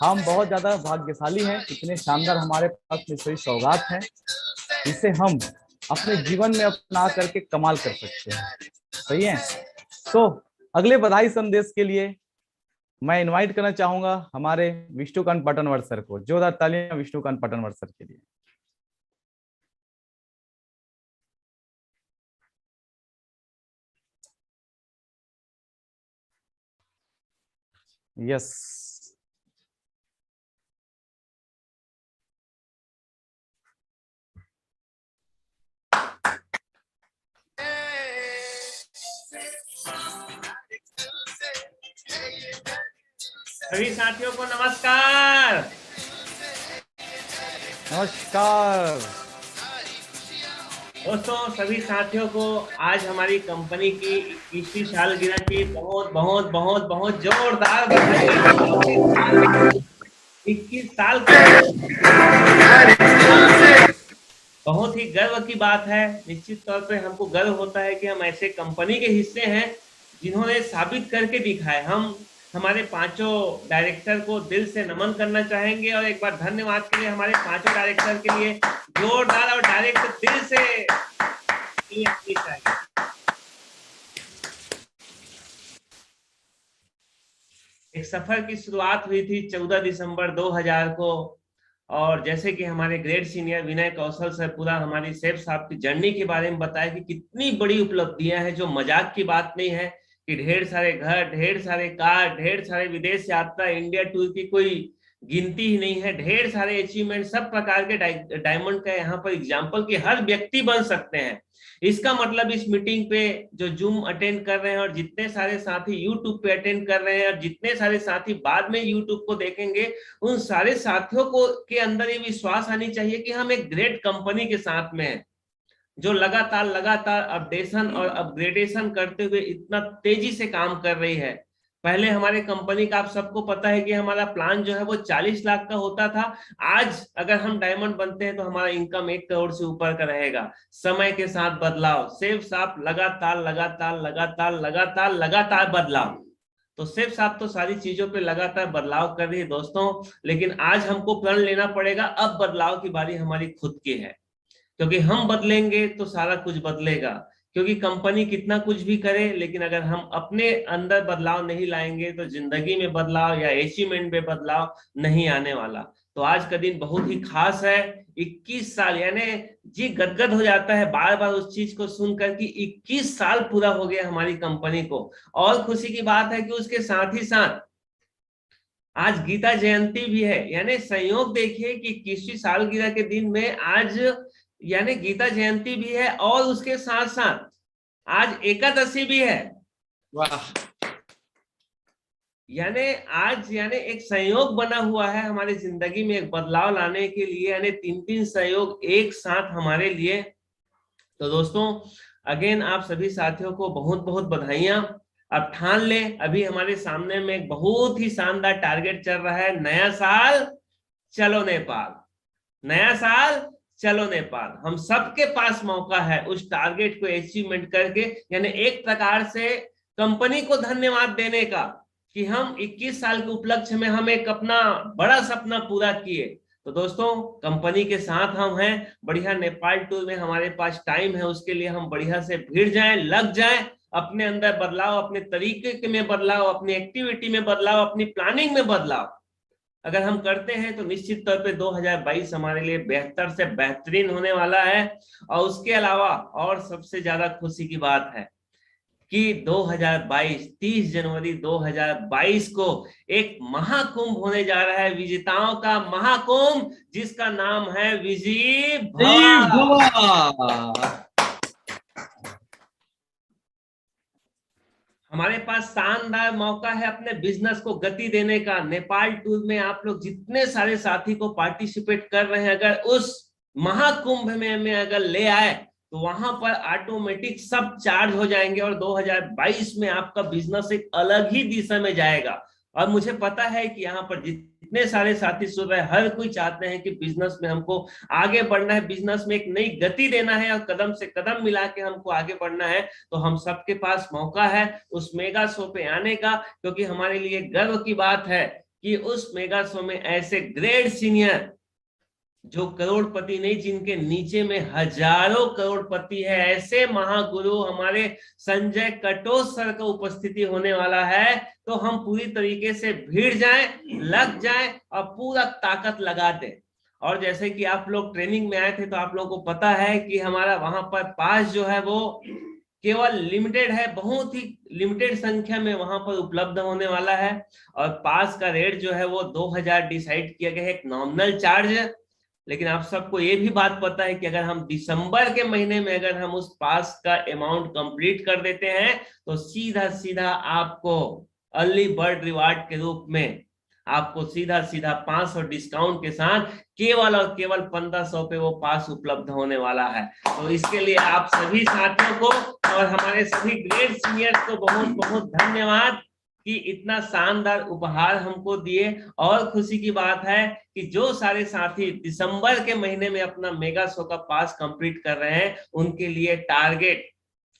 हम बहुत ज्यादा भाग्यशाली हैं, इतने शानदार हमारे पास में कोई सौगात है जिसे हम अपने जीवन में अपना करके कमाल कर सकते हैं। सही है। तो अगले बधाई संदेश के लिए मैं इनवाइट करना चाहूंगा हमारे विष्णुकांत पटनवर सर को। जोरदार तालियां विष्णुकांत पटनवर सर के लिए। यस। सभी साथियों को नमस्कार। नमस्कार दोस्तों, सभी साथियों को आज हमारी कंपनी की 21वीं सालगिरह की बहुत बहुत बहुत बहुत जोरदार बधाई। 21 साल बहुत ही गर्व की बात है। निश्चित तौर पे हमको गर्व होता है कि हम ऐसे कंपनी के हिस्से हैं जिन्होंने साबित करके दिखाए। हम हमारे पांचों डायरेक्टर को दिल से नमन करना चाहेंगे और एक बार धन्यवाद के लिए हमारे पांचों डायरेक्टर के लिए जोरदार और डायरेक्ट दिल से चाहिए। एक सफर की शुरुआत हुई थी 14 दिसंबर 2000 को, और जैसे कि हमारे ग्रेट सीनियर विनय कौशल सर पूरा हमारी शेफ साहब की जर्नी के बारे में बताया कि कितनी बड़ी उपलब्धियां हैं, जो मजाक की बात नहीं है कि ढेर सारे घर, ढेर सारे कार, ढेर सारे विदेश यात्रा, इंडिया टूर की कोई गिनती ही नहीं है। ढेर सारे अचीवमेंट, सब प्रकार के डायमंड का यहाँ पर एग्जाम्पल कि हर व्यक्ति बन सकते हैं। इसका मतलब इस मीटिंग पे जो जूम अटेंड कर रहे हैं और जितने सारे साथी यूट्यूब पे अटेंड कर रहे हैं और जितने सारे साथी बाद में यूट्यूब को देखेंगे, उन सारे साथियों को के अंदर ये विश्वास आनी चाहिए कि हम एक ग्रेट कंपनी के साथ में हैं, जो लगातार अपडेशन और अपग्रेडेशन करते हुए इतना तेजी से काम कर रही है। पहले हमारे कंपनी का आप सबको पता है कि हमारा प्लान जो है वो 40 लाख का होता था। आज अगर हम डायमंड बनते हैं तो हमारा इनकम 1 करोड़ से ऊपर का रहेगा। समय के साथ बदलाव, शेफ साहब लगातार बदलाव। तो शेफ साहब तो सारी चीजों पे लगातार बदलाव कर रही है दोस्तों, लेकिन आज हमको प्रण लेना पड़ेगा। अब बदलाव की बारी हमारी खुद की है, क्योंकि हम बदलेंगे तो सारा कुछ बदलेगा। क्योंकि कंपनी कितना कुछ भी करे, लेकिन अगर हम अपने अंदर बदलाव नहीं लाएंगे तो जिंदगी में बदलाव या अचीवमेंट में बदलाव नहीं आने वाला। तो आज का दिन बहुत ही खास है। 21 साल, यानी जी गदगद हो जाता है बार बार उस चीज को सुनकर कि 21 साल पूरा हो गया हमारी कंपनी को। और खुशी की बात है कि उसके साथ ही साथ आज गीता जयंती भी है। यानी संयोग देखिए कि 21वीं सालगिरह के दिन में आज यानी गीता जयंती भी है और उसके साथ साथ आज एकादशी भी है। वाह। यानी एक संयोग बना हुआ है हमारी जिंदगी में एक बदलाव लाने के लिए, यानी 3 संयोग एक साथ हमारे लिए। तो दोस्तों अगेन आप सभी साथियों को बहुत बहुत बधाइयां। अब ठान ले, अभी हमारे सामने में एक बहुत ही शानदार टारगेट चल रहा है। नया साल चलो नेपाल, नया साल चलो नेपाल। हम सबके पास मौका है उस टारगेट को अचीवमेंट करके, यानी एक प्रकार से कंपनी को धन्यवाद देने का कि हम 21 साल के उपलक्ष्य में हम एक अपना बड़ा सपना पूरा किए। तो दोस्तों कंपनी के साथ हम हैं। बढ़िया नेपाल टूर में हमारे पास टाइम है, उसके लिए हम बढ़िया से भिड़ जाएं, लग जाएं, अपने अंदर बदलाव, अपने तरीके में बदलाव, अपनी एक्टिविटी में बदलाव, अपनी प्लानिंग में बदलाव। अगर हम करते हैं तो निश्चित तौर पे 2022 हमारे लिए बेहतर से बेहतरीन होने वाला है। और उसके अलावा और सबसे ज्यादा खुशी की बात है कि 2022 30 जनवरी 2022 को एक महाकुंभ होने जा रहा है, विजेताओं का महाकुंभ, जिसका नाम है विजय भवा। हमारे पास शानदार मौका है अपने बिजनेस को गति देने का। नेपाल टूर में आप लोग जितने सारे साथी को पार्टिसिपेट कर रहे हैं, अगर उस महाकुंभ में अगर ले आए तो वहां पर ऑटोमेटिक सब चार्ज हो जाएंगे और 2022 में आपका बिजनेस एक अलग ही दिशा में जाएगा। और मुझे पता है कि यहाँ पर जितने सारे साथी सुन रहे हैं, हर कोई चाहते हैं कि बिजनेस में हमको आगे बढ़ना है, बिजनेस में एक नई गति देना है और कदम से कदम मिला के हमको आगे बढ़ना है। तो हम सबके पास मौका है उस मेगा शो पे आने का, क्योंकि हमारे लिए गर्व की बात है कि उस मेगा शो में ऐसे ग्रेड सीनियर जो करोड़पति नहीं, जिनके नीचे में हजारों करोड़पति है, ऐसे महागुरु हमारे संजय कटोच सर का उपस्थिति होने वाला है। तो हम पूरी तरीके से भिड़ जाएं, लग जाएं और पूरा ताकत लगा दें। और जैसे कि आप लोग ट्रेनिंग में आए थे तो आप लोगों को पता है कि हमारा वहां पर पास जो है वो केवल लिमिटेड है, बहुत ही लिमिटेड संख्या में वहां पर उपलब्ध होने वाला है। और पास का रेट जो है वो 2000 डिसाइड किया गया है, एक नॉमिनल चार्ज। लेकिन आप सबको ये भी बात पता है कि अगर हम दिसंबर के महीने में अगर हम उस पास का अमाउंट कंप्लीट कर देते हैं तो सीधा सीधा आपको अर्ली बर्ड रिवार्ड के रूप में आपको सीधा सीधा 500 डिस्काउंट के साथ केवल और केवल 1500 पे वो पास उपलब्ध होने वाला है। तो इसके लिए आप सभी साथियों को और हमारे सभी ग्रेड सीनियर्स को बहुत बहुत धन्यवाद कि इतना शानदार उपहार हमको दिए। और खुशी की बात है कि जो सारे साथी दिसंबर के महीने में अपना मेगा शो का पास कंप्लीट कर रहे हैं, उनके लिए टारगेट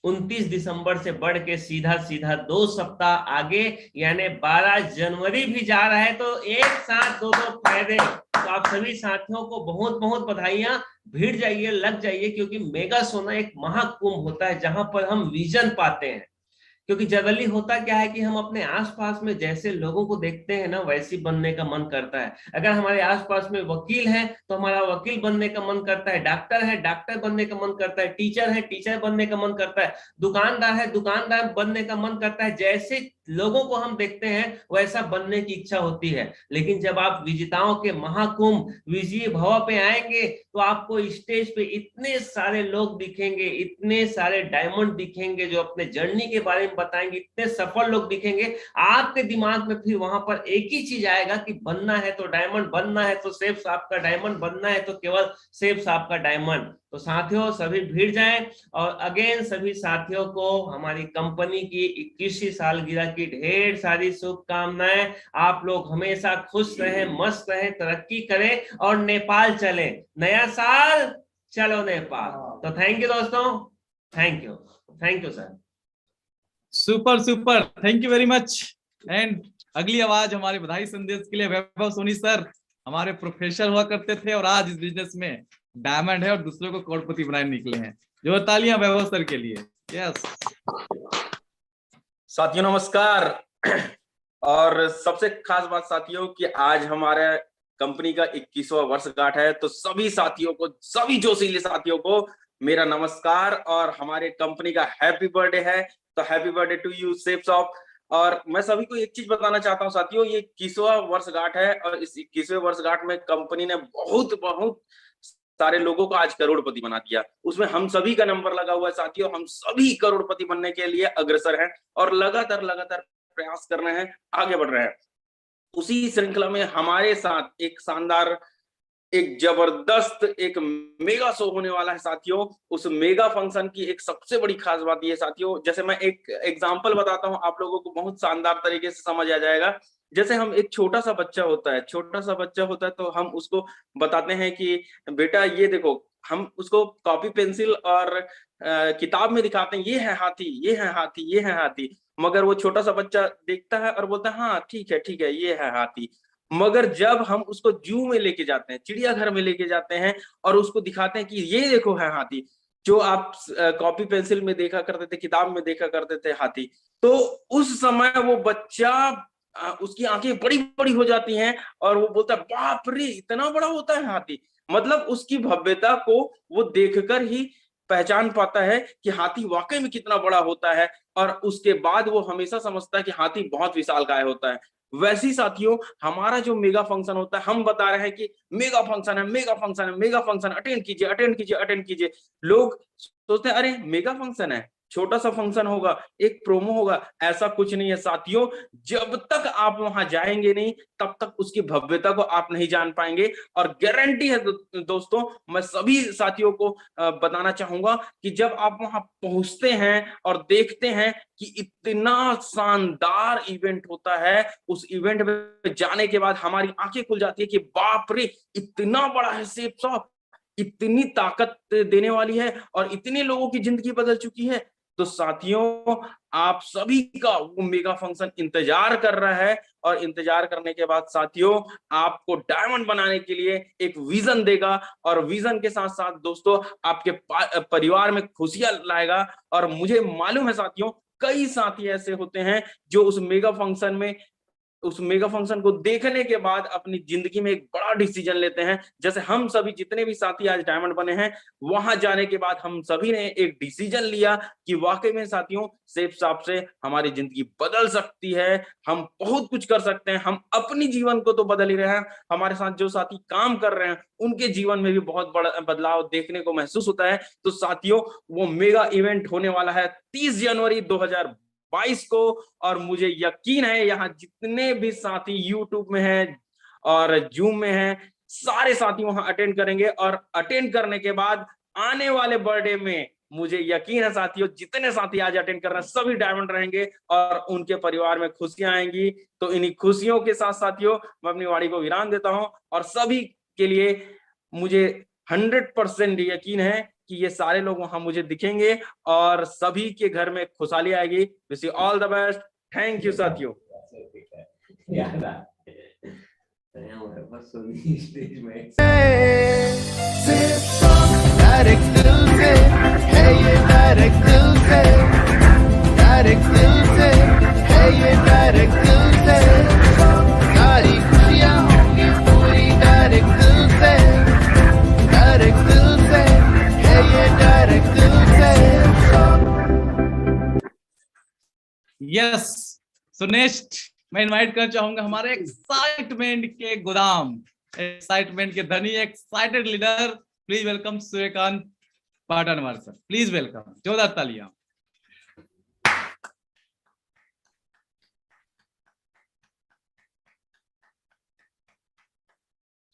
29 दिसंबर से बढ़ के सीधा सीधा 2 सप्ताह आगे यानी 12 जनवरी भी जा रहा है। तो एक साथ दो फायदे। तो आप सभी साथियों को बहुत बहुत बधाइयां। भीड़ जाइए, लग जाइए, क्योंकि मेगा शो ना एक महाकुंभ होता है जहां पर हम विजन पाते हैं। क्योंकि जनरली होता क्या है कि हम अपने आसपास में जैसे लोगों को देखते हैं ना, वैसी बनने का मन करता है। अगर हमारे आसपास में वकील है तो हमारा वकील बनने का मन करता है, डॉक्टर है डॉक्टर बनने का मन करता है, टीचर है टीचर बनने का मन करता है, दुकानदार है दुकानदार बनने का मन करता है। जैसे लोगों को हम देखते हैं वैसा बनने की इच्छा होती है। लेकिन जब आप विजेताओं के महाकुंभ विजय भव पे आएंगे तो आपको स्टेज पे इतने सारे लोग दिखेंगे, इतने सारे डायमंड दिखेंगे जो अपने जर्नी के बारे में बताएंगे, इतने सफल लोग दिखेंगे। आपके दिमाग में फिर वहां पर एक ही चीज आएगा कि बनना है तो डायमंड, बनना है तो सेफ साहब का डायमंड, बनना है तो केवल सेफ साहब का डायमंड। तो साथियों सभी भिड़ जाएं। और अगेन सभी साथियों को हमारी कंपनी की 21वीं सालगिरह की ढेर सारी शुभकामनाएं। आप लोग हमेशा खुश रहें, मस्त रहें, तरक्की करें और नेपाल चलें। नया साल चलो नेपाल। तो थैंक यू दोस्तों, thank you sir. Super super, thank you very much. And अगली आवाज हमारे बधाई संदेश के लिए वैभव सोनी सर, हमारे प्रोफेसर हुआ करते थे और आज इस बिजनेस में डायमंड है और दूसरों को करोड़पति बनाने निकले हैं। जो तालियां वैभव सर के लिए। यस साथियों नमस्कार। और सबसे खास बात साथियों कि आज हमारे कंपनी का 21वां वर्षगांठ है। तो सभी साथियों को, सभी जोशीले साथियों को मेरा नमस्कार और हमारे कंपनी का हैप्पी बर्थडे है। तो happy birthday to you Safe Shop. और मैं सभी को एक चीज बताना चाहता हूं साथियों, ये 21वां वर्षगांठ है और इस 21वें वर्षगांठ में कंपनी ने बहुत बहुत सारे लोगों को आज करोड़पति बना दिया। उसमें हम सभी का नंबर लगा हुआ है साथियों। हम सभी करोड़पति बनने के लिए अग्रसर हैं और लगातार प्रयास कर रहे हैं, आगे बढ़ रहे हैं। उसी श्रृंखला में हमारे साथ एक शानदार, एक जबरदस्त एक मेगा शो होने वाला है साथियों। उस मेगा फंक्शन की एक सबसे बड़ी खास बात ये साथियों, जैसे मैं एक एग्जांपल बताता हूं, आप लोगों को बहुत शानदार तरीके से समझ आ जाएगा। जैसे हम एक छोटा सा बच्चा होता है तो हम उसको बताते हैं कि बेटा ये देखो, हम उसको कॉपी पेंसिल और किताब में दिखाते हैं, ये है हाथी, ये है हाथी, ये है हाथी। मगर वो छोटा सा बच्चा देखता है और बोलता है हाँ ठीक है ये है हाथी। मगर जब हम उसको जू में लेके जाते हैं, चिड़ियाघर में लेके जाते हैं और उसको दिखाते हैं कि ये देखो है हाथी, जो आप कॉपी पेंसिल में देखा करते थे, किताब में देखा करते थे हाथी, तो उस समय वो बच्चा उसकी आंखें बड़ी बड़ी हो जाती हैं और वो बोलता है बाप रे इतना बड़ा होता है हाथी। मतलब उसकी भव्यता को वो देखकर ही पहचान पाता है कि हाथी वाकई में कितना बड़ा होता है, और उसके बाद वो हमेशा समझता है कि हाथी बहुत विशालकाय होता है। वैसे ही साथियों हमारा जो मेगा फंक्शन होता है, हम बता रहे हैं कि मेगा फंक्शन है, मेगा फंक्शन है, मेगा फंक्शन, अटेंड कीजिए, अटेंड कीजिए, अटेंड कीजिए। लोग सोचते हैं अरे मेगा फंक्शन है, छोटा सा फंक्शन होगा, एक प्रोमो होगा। ऐसा कुछ नहीं है साथियों, जब तक आप वहां जाएंगे नहीं तब तक उसकी भव्यता को आप नहीं जान पाएंगे। और गारंटी है दोस्तों, मैं सभी साथियों को बताना चाहूंगा कि जब आप वहां पहुंचते हैं और देखते हैं कि इतना शानदार इवेंट होता है, उस इवेंट में जाने के बाद हमारी आंखें खुल जाती है कि बाप रे इतना बड़ा है सेफ शॉप, इतनी ताकत देने वाली है और इतने लोगों की जिंदगी बदल चुकी है। तो साथियों आप सभी का वो मेगा फंक्शन इंतजार कर रहा है, और इंतजार करने के बाद साथियों आपको डायमंड बनाने के लिए एक विजन देगा, और विजन के साथ साथ दोस्तों आपके परिवार में खुशियां लाएगा। और मुझे मालूम है साथियों कई साथी ऐसे होते हैं जो उस मेगा फंक्शन को देखने के बाद अपनी जिंदगी में एक बड़ा डिसीजन लेते हैं। जैसे हम सभी जितने भी साथी आज डायमंड बने हैं, वहां जाने के बाद हम सभी ने एक डिसीजन लिया कि वाकई में साथियों सेफ शॉप से हमारी जिंदगी बदल सकती है, हम बहुत कुछ कर सकते हैं। हम अपनी जीवन को तो बदल ही रहे हैं, हमारे साथ जो साथी काम कर रहे हैं उनके जीवन में भी बहुत बड़ा बदलाव देखने को महसूस होता है। तो साथियों वो मेगा इवेंट होने वाला है 30 जनवरी 2022 को, और मुझे यकीन है यहाँ जितने भी साथी यूट्यूब में हैं और जूम में हैं, सारे साथी वहां अटेंड करेंगे। और अटेंड करने के बाद आने वाले बर्थडे में मुझे यकीन है साथियों जितने साथी आज अटेंड कर रहे हैं सभी डायमंड रहेंगे और उनके परिवार में खुशियां आएंगी। तो इन्हीं खुशियों के साथ साथियों मैं अपनी वाणी को विराम देता हूं, और सभी के लिए मुझे 100% यकीन है कि ये सारे लोग वहां मुझे दिखेंगे और सभी के घर में खुशहाली आएगी। Wish you all the best. Thank you साथियों। यस, सो नेक्स्ट मैं इनवाइट करना चाहूंगा हमारे एक्साइटमेंट के गोदाम, एक्साइटमेंट के धनी, excited leader, please welcome Suryakant Patanwar sir, please welcome, जोरदार तालियां।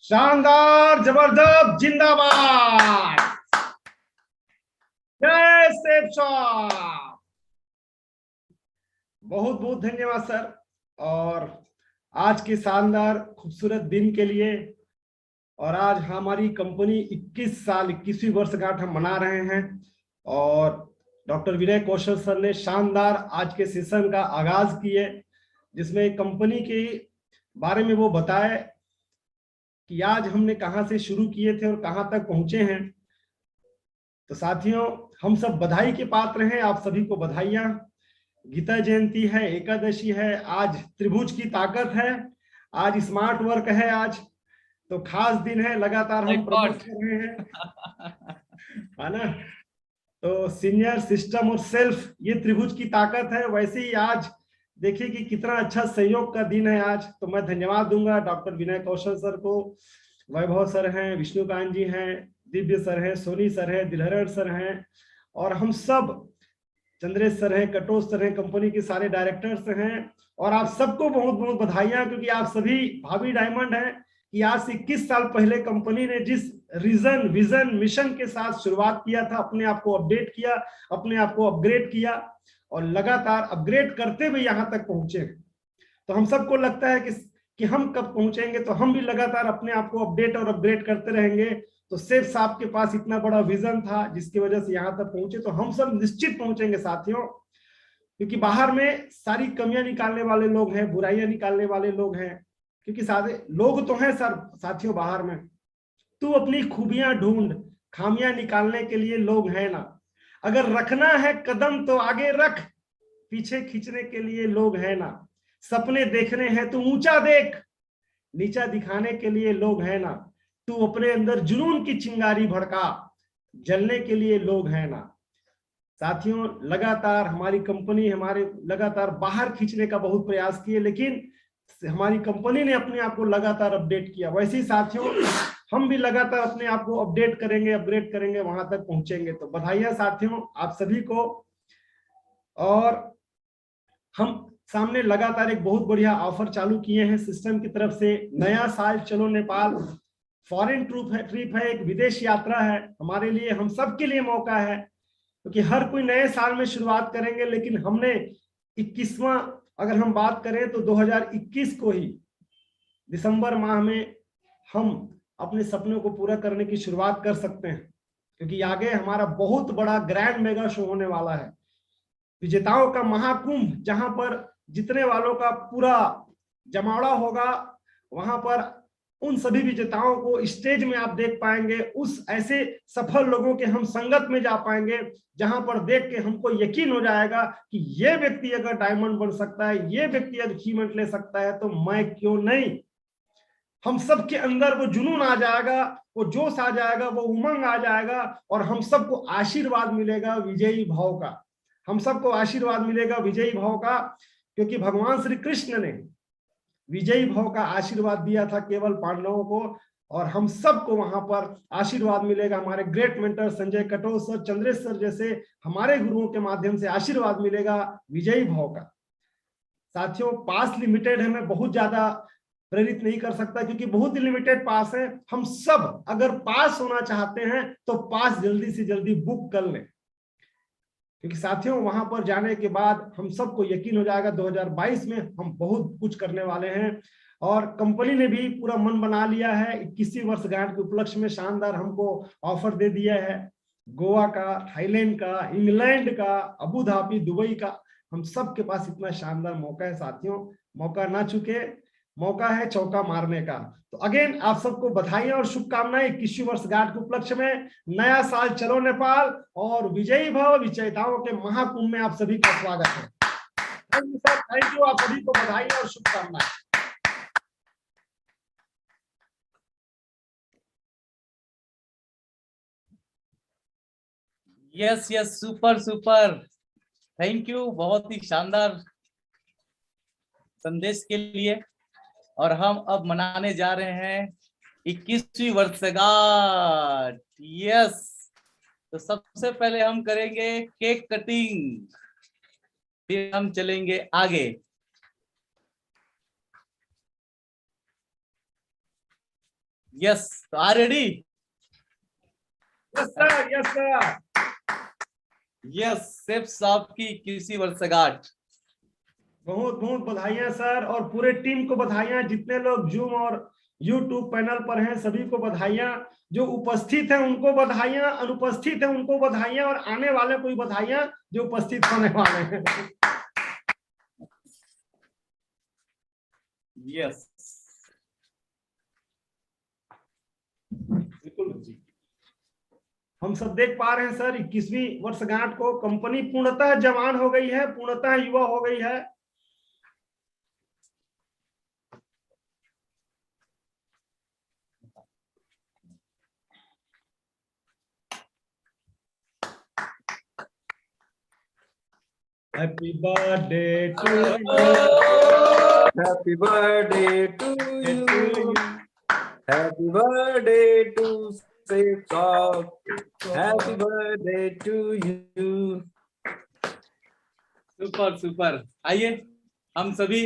शानदार, जबरदस्त, जिंदाबाद, जय सेफ शॉप। बहुत बहुत धन्यवाद सर, और आज के शानदार खूबसूरत दिन के लिए। और आज हमारी कंपनी 21वीं वर्षगांठ हम मना रहे हैं, और डॉक्टर विनय कौशल सर ने शानदार आज के सेशन का आगाज किए, जिसमें कंपनी के बारे में वो बताए कि आज हमने कहां से शुरू किए थे और कहां तक पहुंचे हैं। तो साथियों हम सब बधाई के पात्र हैं, आप सभी को बधाइयां। गीता जयंती है, एकादशी है, आज त्रिभुज की ताकत है, आज स्मार्ट वर्क है, आज तो खास दिन है, लगातार हम प्रमोट कर रहे हैं, है ना। तो सीनियर, सिस्टम और सेल्फ, ये त्रिभुज की ताकत है। वैसे ही आज देखिए कि कितना अच्छा सहयोग का दिन है आज। तो मैं धन्यवाद दूंगा डॉक्टर विनय कौशल सर को, वैभव सर हैं, विष्णुकांत जी हैं, दिव्य सर हैं, सोनी सर हैं, दिलहर सर हैं, और हम सब, चंद्रेश सर हैं, कटोच सर हैं, कंपनी के सारे डायरेक्टर्स हैं। और आप सबको बहुत बहुत बधाइयां, क्योंकि आप सभी भाभी डायमंड हैं कि आज से 21 साल पहले कंपनी ने जिस रीजन, विजन, मिशन के साथ शुरुआत किया था, अपने आप को अपडेट किया, अपने आप को अपग्रेड किया, और लगातार अपग्रेड करते हुए यहाँ तक पहुंचे। तो हम सबको लगता है कि हम कब पहुंचेंगे, तो हम भी लगातार अपने आप को अपडेट और अपग्रेड करते रहेंगे। तो सेफ साहब के पास इतना बड़ा विजन था जिसकी वजह से यहाँ तक पहुंचे, तो हम सब निश्चित पहुंचेंगे साथियों, क्योंकि बाहर में सारी कमियां निकालने वाले लोग हैं, बुराइयां निकालने वाले लोग हैं, क्योंकि सारे लोग तो हैं सर साथियों बाहर में। तू अपनी खूबियां ढूंढ, खामियां निकालने के लिए लोग हैं ना। अगर रखना है कदम तो आगे रख, पीछे खींचने के लिए लोग हैं ना। सपने देखने हैं तो ऊंचा देख, नीचा दिखाने के लिए लोग हैं ना, तू अपने अंदर जुनून की चिंगारी भड़का, जलने के लिए लोग हैं ना। साथियों, लगातार हमारी कंपनी हमारे लगातार बाहर खींचने का बहुत प्रयास किए, लेकिन हमारी कंपनी ने अपने आप को लगातार अपडेट किया। वैसे ही साथियों, हम भी लगातार अपने आप को अपडेट करेंगे, अपग्रेड करेंगे, वहां तक पहुंचेंगे। तो बधाइयां साथियों आप सभी को। और हम सामने लगातार एक बहुत बढ़िया ऑफर चालू किए हैं सिस्टम की तरफ से। नया साल चलो नेपाल फॉरेन ट्रिप है, एक विदेश यात्रा है हमारे लिए, हम सबके लिए मौका है, क्योंकि हर कोई नए साल में शुरुआत करेंगे, लेकिन हमने 21वां अगर हम बात करें तो 2021 को ही दिसंबर माह में हम अपने सपनों को पूरा करने की शुरुआत कर सकते हैं, क्योंकि आगे हमारा बहुत बड़ा ग्रैंड मेगा शो होने वाला है, विजेताओं का महाकुंभ, जहां पर जीतने वालों का पूरा जमावड़ा होगा। वहां पर उन सभी विजेताओं को स्टेज में आप देख पाएंगे, उस ऐसे सफल लोगों के हम संगत में जा पाएंगे जहां पर देख के हमको यकीन हो जाएगा कि ये व्यक्ति अगर डायमंड बन सकता है, ये व्यक्ति अचीवमेंट ले सकता है, तो मैं क्यों नहीं। हम सबके अंदर वो जुनून आ जाएगा, वो जोश आ जाएगा, वो उमंग आ जाएगा, और हम सबको आशीर्वाद मिलेगा विजयी भाव का। हम सबको आशीर्वाद मिलेगा विजयी भाव का, क्योंकि भगवान श्री कृष्ण ने विजयी भाव का आशीर्वाद दिया था केवल पांडवों को, और हम सबको वहां पर आशीर्वाद मिलेगा। हमारे great mentor Sanjay Katoch sir, Chandresh sir जैसे हमारे गुरुओं के माध्यम से आशीर्वाद मिलेगा विजयी भाव का। साथियों, पास लिमिटेड है, मैं बहुत ज्यादा प्रेरित नहीं कर सकता, क्योंकि बहुत लिमिटेड पास है। हम सब अगर पास होना चाहते हैं तो पास जल्दी से जल्दी बुक कर लें, क्योंकि साथियों वहां पर जाने के बाद हम सबको यकीन हो जाएगा 2022 में हम बहुत कुछ करने वाले हैं। और कंपनी ने भी पूरा मन बना लिया है, 21वीं वर्षगांठ के उपलक्ष्य में शानदार हमको ऑफर दे दिया है, गोवा का, थाईलैंड का, इंग्लैंड का, अबू धाबी, दुबई का। हम सबके पास इतना शानदार मौका है साथियों, मौका ना चुके, मौका है चौका मारने का। तो अगेन आप सबको बधाई और शुभकामनाएं 21वीं वर्षगांठ के उपलक्ष्य में। नया साल चलो नेपाल और विजयी भव, विजेताओं के महाकुंभ में आप सभी का स्वागत है। Thank you sir, thank you, आप सभी को बधाई और शुभकामनाएं। Yes yes, super super, thank you, बहुत ही शानदार संदेश के लिए। और हम अब मनाने जा रहे हैं 21वीं वर्षगांठ। यस, तो सबसे पहले हम करेंगे केक कटिंग, फिर हम चलेंगे आगे। यस, तो are ready? Yes sir, yes sir. Yes, Safe साहब की 21वीं वर्षगांठ। बहुत बहुत बधाइयां सर, और पूरे टीम को बधाइयां, जितने लोग जूम और यूट्यूब पैनल पर हैं सभी को बधाइयां, जो उपस्थित हैं उनको बधाइयां, अनुपस्थित हैं उनको बधाइयां, और आने वाले को भी बधाइयां जो उपस्थित होने वाले हैं। यस, बिल्कुल जी, हम सब देख पा रहे हैं सर 21वीं वर्षगांठ को कंपनी पूर्णतः जवान हो गई है, पूर्णतः युवा हो गई है। Happy birthday to you. Happy birthday to you. Happy birthday to Safe Talk. Happy birthday to you. Super super. आइए हम सभी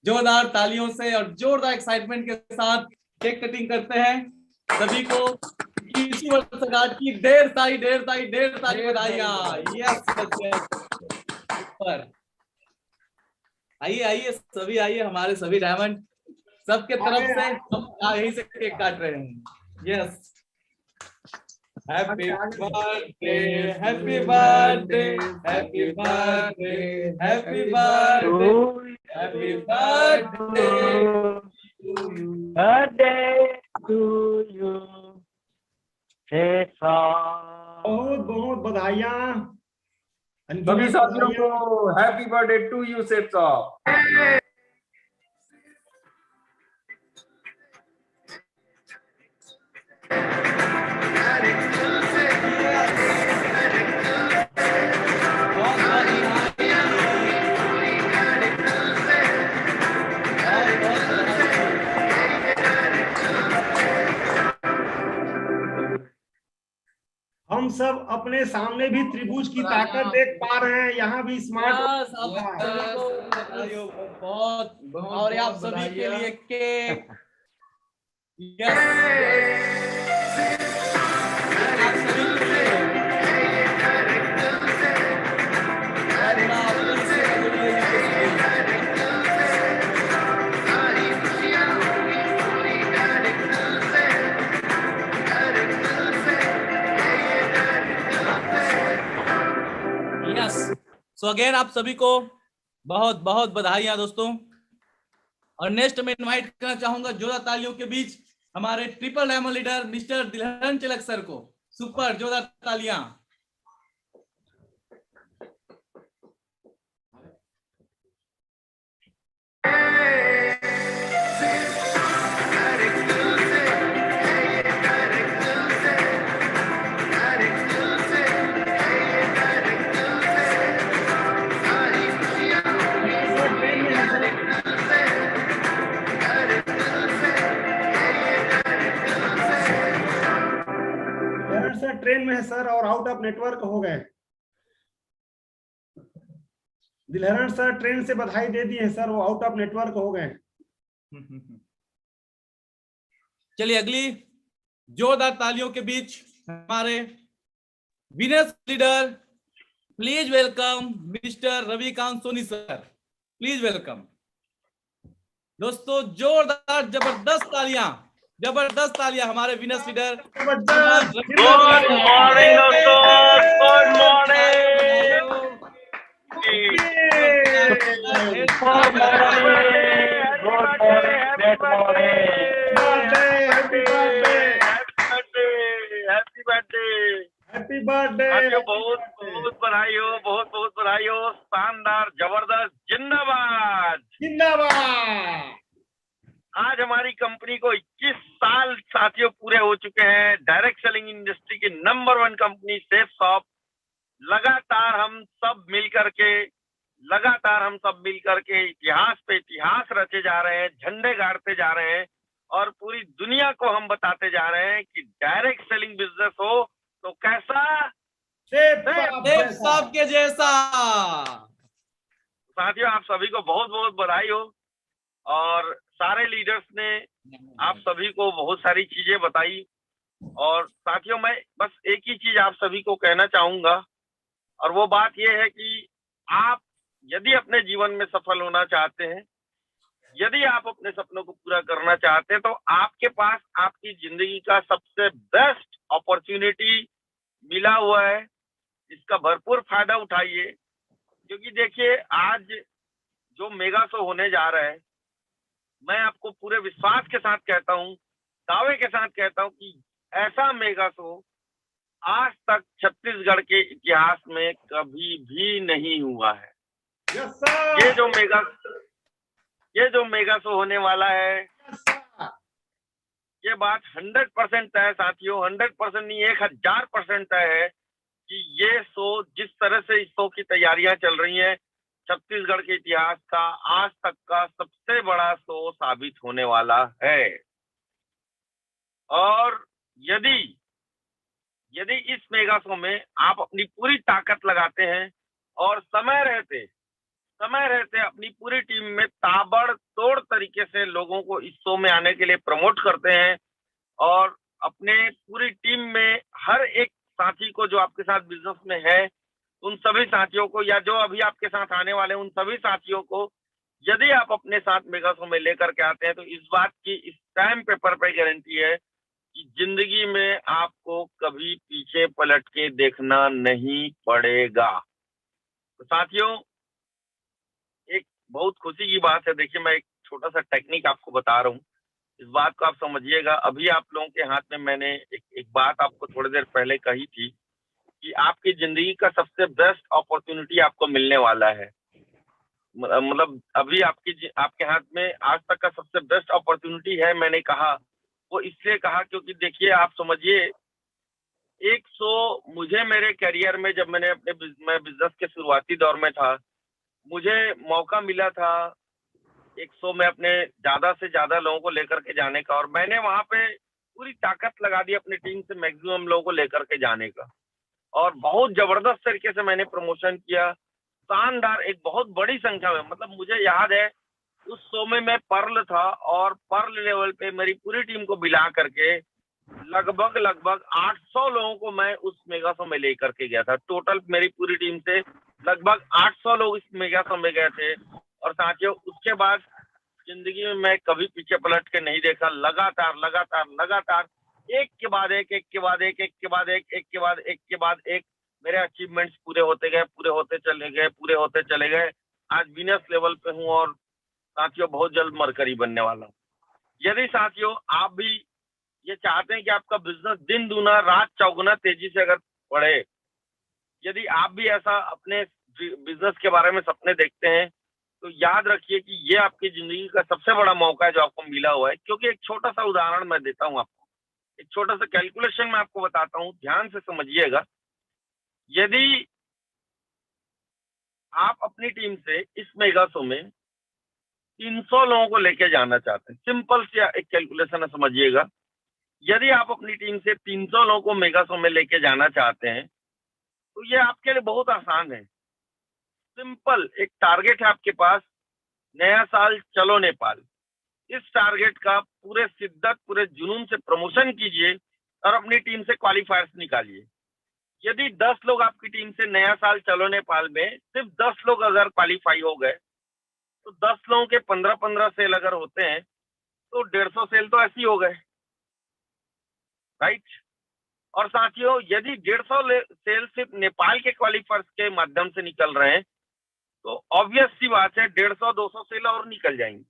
जोरदार तालियों से और जोरदार एक्साइटमेंट के साथ केक कटिंग करते हैं। सभी को 21वीं वर्षगांठ की ढेर सारी बधाइयां। Yes yes, super. आइए आइए सभी, आइए, हमारे सभी डायमंड सबके तरफ से हम यहीं से केक काट रहे हैं। Yes, happy birthday, happy birthday, happy birthday, happy birthday, happy birthday to you. बहुत बहुत बधाइयां सभी साथियों को happy birthday to you Safe साहब। सब अपने सामने भी त्रिभुज की ताकत देख पा रहे हैं। यहाँ भी स्मार्ट यस, आप सभी को बधाई हो, बहुत और आप सभी के लिए केक। यस, आप सभी के लिए और बड़ा अपनी से बदलिए यस। सो अगेन आप सभी को बहुत बहुत बधाइयां दोस्तों। और नेक्स्ट में इनवाइट करना चाहूंगा जोरदार तालियों के बीच हमारे ट्रिपल डायमंड लीडर मिस्टर दिलहन तिलक सर को। सुपर, जोरदार तालियां। सर ट्रेन में है सर और आउट ऑफ नेटवर्क हो गए। दिलहरण सर ट्रेन से बधाई दे दिए सर, वो आउट ऑफ नेटवर्क हो गए। चलिए अगली जोरदार तालियों के बीच हमारे winners leader, please welcome mister Ravikant Soni sir, please welcome. दोस्तों जोरदार जबरदस्त तालियां, जबरदस्त तालियां हमारे विनर्स लीडर। गुड मॉर्निंग दोस्तों, गुड मॉर्निंग। Happy birthday. बहुत बहुत बधाई हो, बहुत बहुत बधाई हो। शानदार, जबरदस्त, जिंदाबाद जिंदाबाद। आज हमारी कंपनी को 21 साल साथियों पूरे हो चुके हैं। डायरेक्ट सेलिंग इंडस्ट्री की नंबर 1 कंपनी सेफ शॉप। लगातार हम सब मिलकर के इतिहास पे इतिहास रचे जा रहे हैं, झंडे गाड़ते जा रहे हैं और पूरी दुनिया को हम बताते जा रहे हैं कि डायरेक्ट सेलिंग बिजनेस हो तो कैसा, सेफ साहब के जैसा। साथियों आप सभी को बहुत बहुत बधाई हो। और सारे लीडर्स ने आप सभी को बहुत सारी चीजें बताई। और साथियों मैं बस एक ही चीज आप सभी को कहना चाहूंगा, और वो बात ये है कि आप यदि अपने जीवन में सफल होना चाहते हैं, यदि आप अपने सपनों को पूरा करना चाहते हैं, तो आपके पास आपकी जिंदगी का सबसे बेस्ट अपॉर्चुनिटी मिला हुआ है। इसका भरपूर फायदा उठाइए, क्योंकि देखिए आज जो मेगा शो होने जा रहा है, मैं आपको पूरे विश्वास के साथ कहता हूँ, दावे के साथ कहता हूँ कि ऐसा मेगा शो आज तक छत्तीसगढ़ के इतिहास में कभी भी नहीं हुआ है। ये जो मेगा शो होने वाला है, ये बात 100% तय है साथियों, 100% नहीं 1000% तय है कि ये शो जिस तरह से इस शो की तैयारियां चल रही हैं, छत्तीसगढ़ के इतिहास का आज तक का सबसे बड़ा शो साबित होने वाला है। और यदि इस मेगा शो में आप अपनी पूरी ताकत लगाते हैं और समय रहते अपनी पूरी टीम में ताबड़तोड़ तरीके से लोगों को इस शो में आने के लिए प्रमोट करते हैं, और अपने पूरी टीम में हर एक साथी को जो आपके साथ बिजनेस में है, उन सभी साथियों को या जो अभी आपके साथ आने वाले उन सभी साथियों को यदि आप अपने साथ मेगा शो में लेकर के आते हैं, तो इस बात की इस टाइम पेपर पे गारंटी है कि जिंदगी में आपको कभी पीछे पलट के देखना नहीं पड़ेगा। तो साथियों एक बहुत खुशी की बात है, देखिए मैं एक छोटा सा टेक्निक आपको बता रहा हूँ, इस बात को आप समझिएगा। अभी आप लोगों के हाथ में मैंने एक बात आपको थोड़ी देर पहले कही थी कि आपकी जिंदगी का सबसे बेस्ट अपॉर्चुनिटी आपको मिलने वाला है। मतलब अभी आपके हाथ में आज तक का सबसे बेस्ट अपॉर्चुनिटी है। मैंने कहा वो इसलिए कहा क्योंकि देखिए आप समझिए, 100 मुझे मेरे करियर में जब मैं बिजनेस के शुरुआती दौर में था, मुझे मौका मिला था 100 में अपने ज्यादा से ज्यादा लोगों को लेकर के जाने का, और मैंने वहां पे पूरी ताकत लगा दी अपनी टीम से मैक्सिमम लोगों को लेकर के जाने का। और बहुत जबरदस्त तरीके से मैंने प्रमोशन किया, शानदार, एक बहुत बड़ी संख्या में, मतलब मुझे याद है उस शो में मैं पर्ल था और पर्ल लेवल पे मेरी पूरी टीम को मिला करके लगभग 800 लोगों को मैं उस मेगा शो में लेकर के गया था। टोटल मेरी पूरी टीम से लगभग 800 लोग इस मेगा शो में गए थे। और साथियों, उसके बाद जिंदगी में मैं कभी पीछे पलट के नहीं देखा, लगातार लगातार लगातार एक के बाद एक, एक के बाद एक, एक के बाद एक, एक के बाद एक के बाद एक मेरे अचीवमेंट्स पूरे होते गए, पूरे होते चले गए, पूरे होते चले गए। आज विनर्स लेवल पे हूँ और साथियों बहुत जल्द मरकरी बनने वाला हूँ। यदि साथियों आप भी ये चाहते हैं कि आपका बिजनेस दिन दूना रात चौगुना तेजी से अगर बढ़े, यदि आप भी ऐसा अपने बिजनेस के बारे में सपने देखते हैं, तो याद रखिए कि ये आपकी जिंदगी का सबसे बड़ा मौका है जो आपको मिला हुआ है। क्योंकि एक छोटा सा उदाहरण मैं देता हूं आपको, एक छोटा सा कैलकुलेशन मैं आपको बताता हूं, ध्यान से समझिएगा। यदि आप अपनी टीम से इस मेगा शो में 300 लोगों को लेके जाना चाहते हैं, सिंपल सी एक कैलकुलेशन है, समझिएगा। यदि आप अपनी टीम से 300 लोगों को मेगा शो में लेके जाना चाहते हैं, तो ये आपके लिए बहुत आसान है। सिंपल एक टारगेट है आपके पास, नया साल चलो नेपाल। इस टारगेट का पूरे शिद्दत, पूरे जुनून से प्रमोशन कीजिए और अपनी टीम से क्वालिफायर्स निकालिए। यदि 10 लोग आपकी टीम से नया साल चलो नेपाल में सिर्फ 10 लोग अगर क्वालिफाई हो गए, तो 10 लोगों के 15-15 सेल अगर होते हैं तो 150 सेल तो ऐसे ही हो गए, राइट। और साथियों, यदि 150 सेल सिर्फ नेपाल के क्वालिफायर्स के माध्यम से निकल रहे हैं, तो ऑब्वियस सी बात है 150-200 सेल और निकल जाएंगे।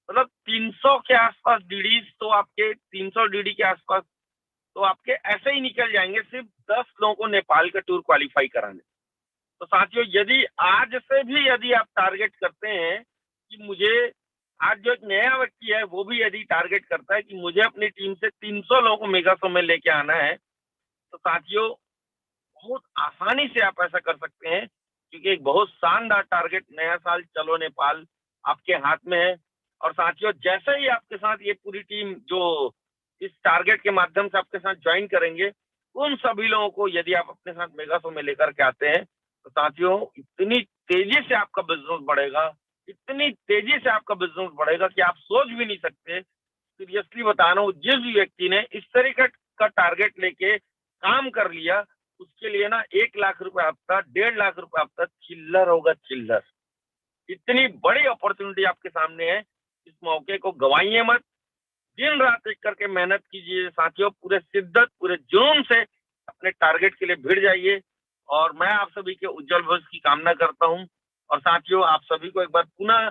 मतलब 300 के आसपास डीडीज तो आपके 300 डीडी के आसपास तो आपके ऐसे ही निकल जाएंगे, सिर्फ 10 लोगों को नेपाल का टूर क्वालिफाई कराने। तो साथियों, यदि आज से भी यदि आप टारगेट करते हैं कि मुझे, आज जो एक नया व्यक्ति है वो भी यदि टारगेट करता है कि मुझे अपनी टीम से 300 लोगों को मेगा शो में लेके आना है, तो साथियों बहुत आसानी से आप ऐसा कर सकते हैं, क्योंकि एक बहुत शानदार टारगेट नया साल चलो नेपाल आपके हाथ में है। और साथियों, जैसे ही आपके साथ ये पूरी टीम जो इस टारगेट के माध्यम से आपके साथ ज्वाइन करेंगे, उन सभी लोगों को यदि आप अपने साथ मेगा शो में लेकर के आते हैं, तो साथियों इतनी तेजी से आपका बिजनेस बढ़ेगा, इतनी तेजी से आपका बिजनेस बढ़ेगा कि आप सोच भी नहीं सकते। सीरियसली बता रहा हूँ, जिस व्यक्ति ने इस तरीके का टारगेट लेके काम कर लिया, उसके लिए ना 1 लाख रुपए हफ्ता, 1.5 लाख रुपए हफ्ता चिल्लर होगा, चिल्लर। इतनी बड़ी अपॉर्चुनिटी आपके सामने है, इस मौके को गवाइए मत। दिन रात एक करके मेहनत कीजिए साथियों, पूरे शिद्दत, पूरे जुनून से अपने टारगेट के लिए भिड़ जाइए। और मैं आप सभी के उज्जवल भविष्य की कामना करता हूं। और साथियों, आप सभी को एक बार पुनः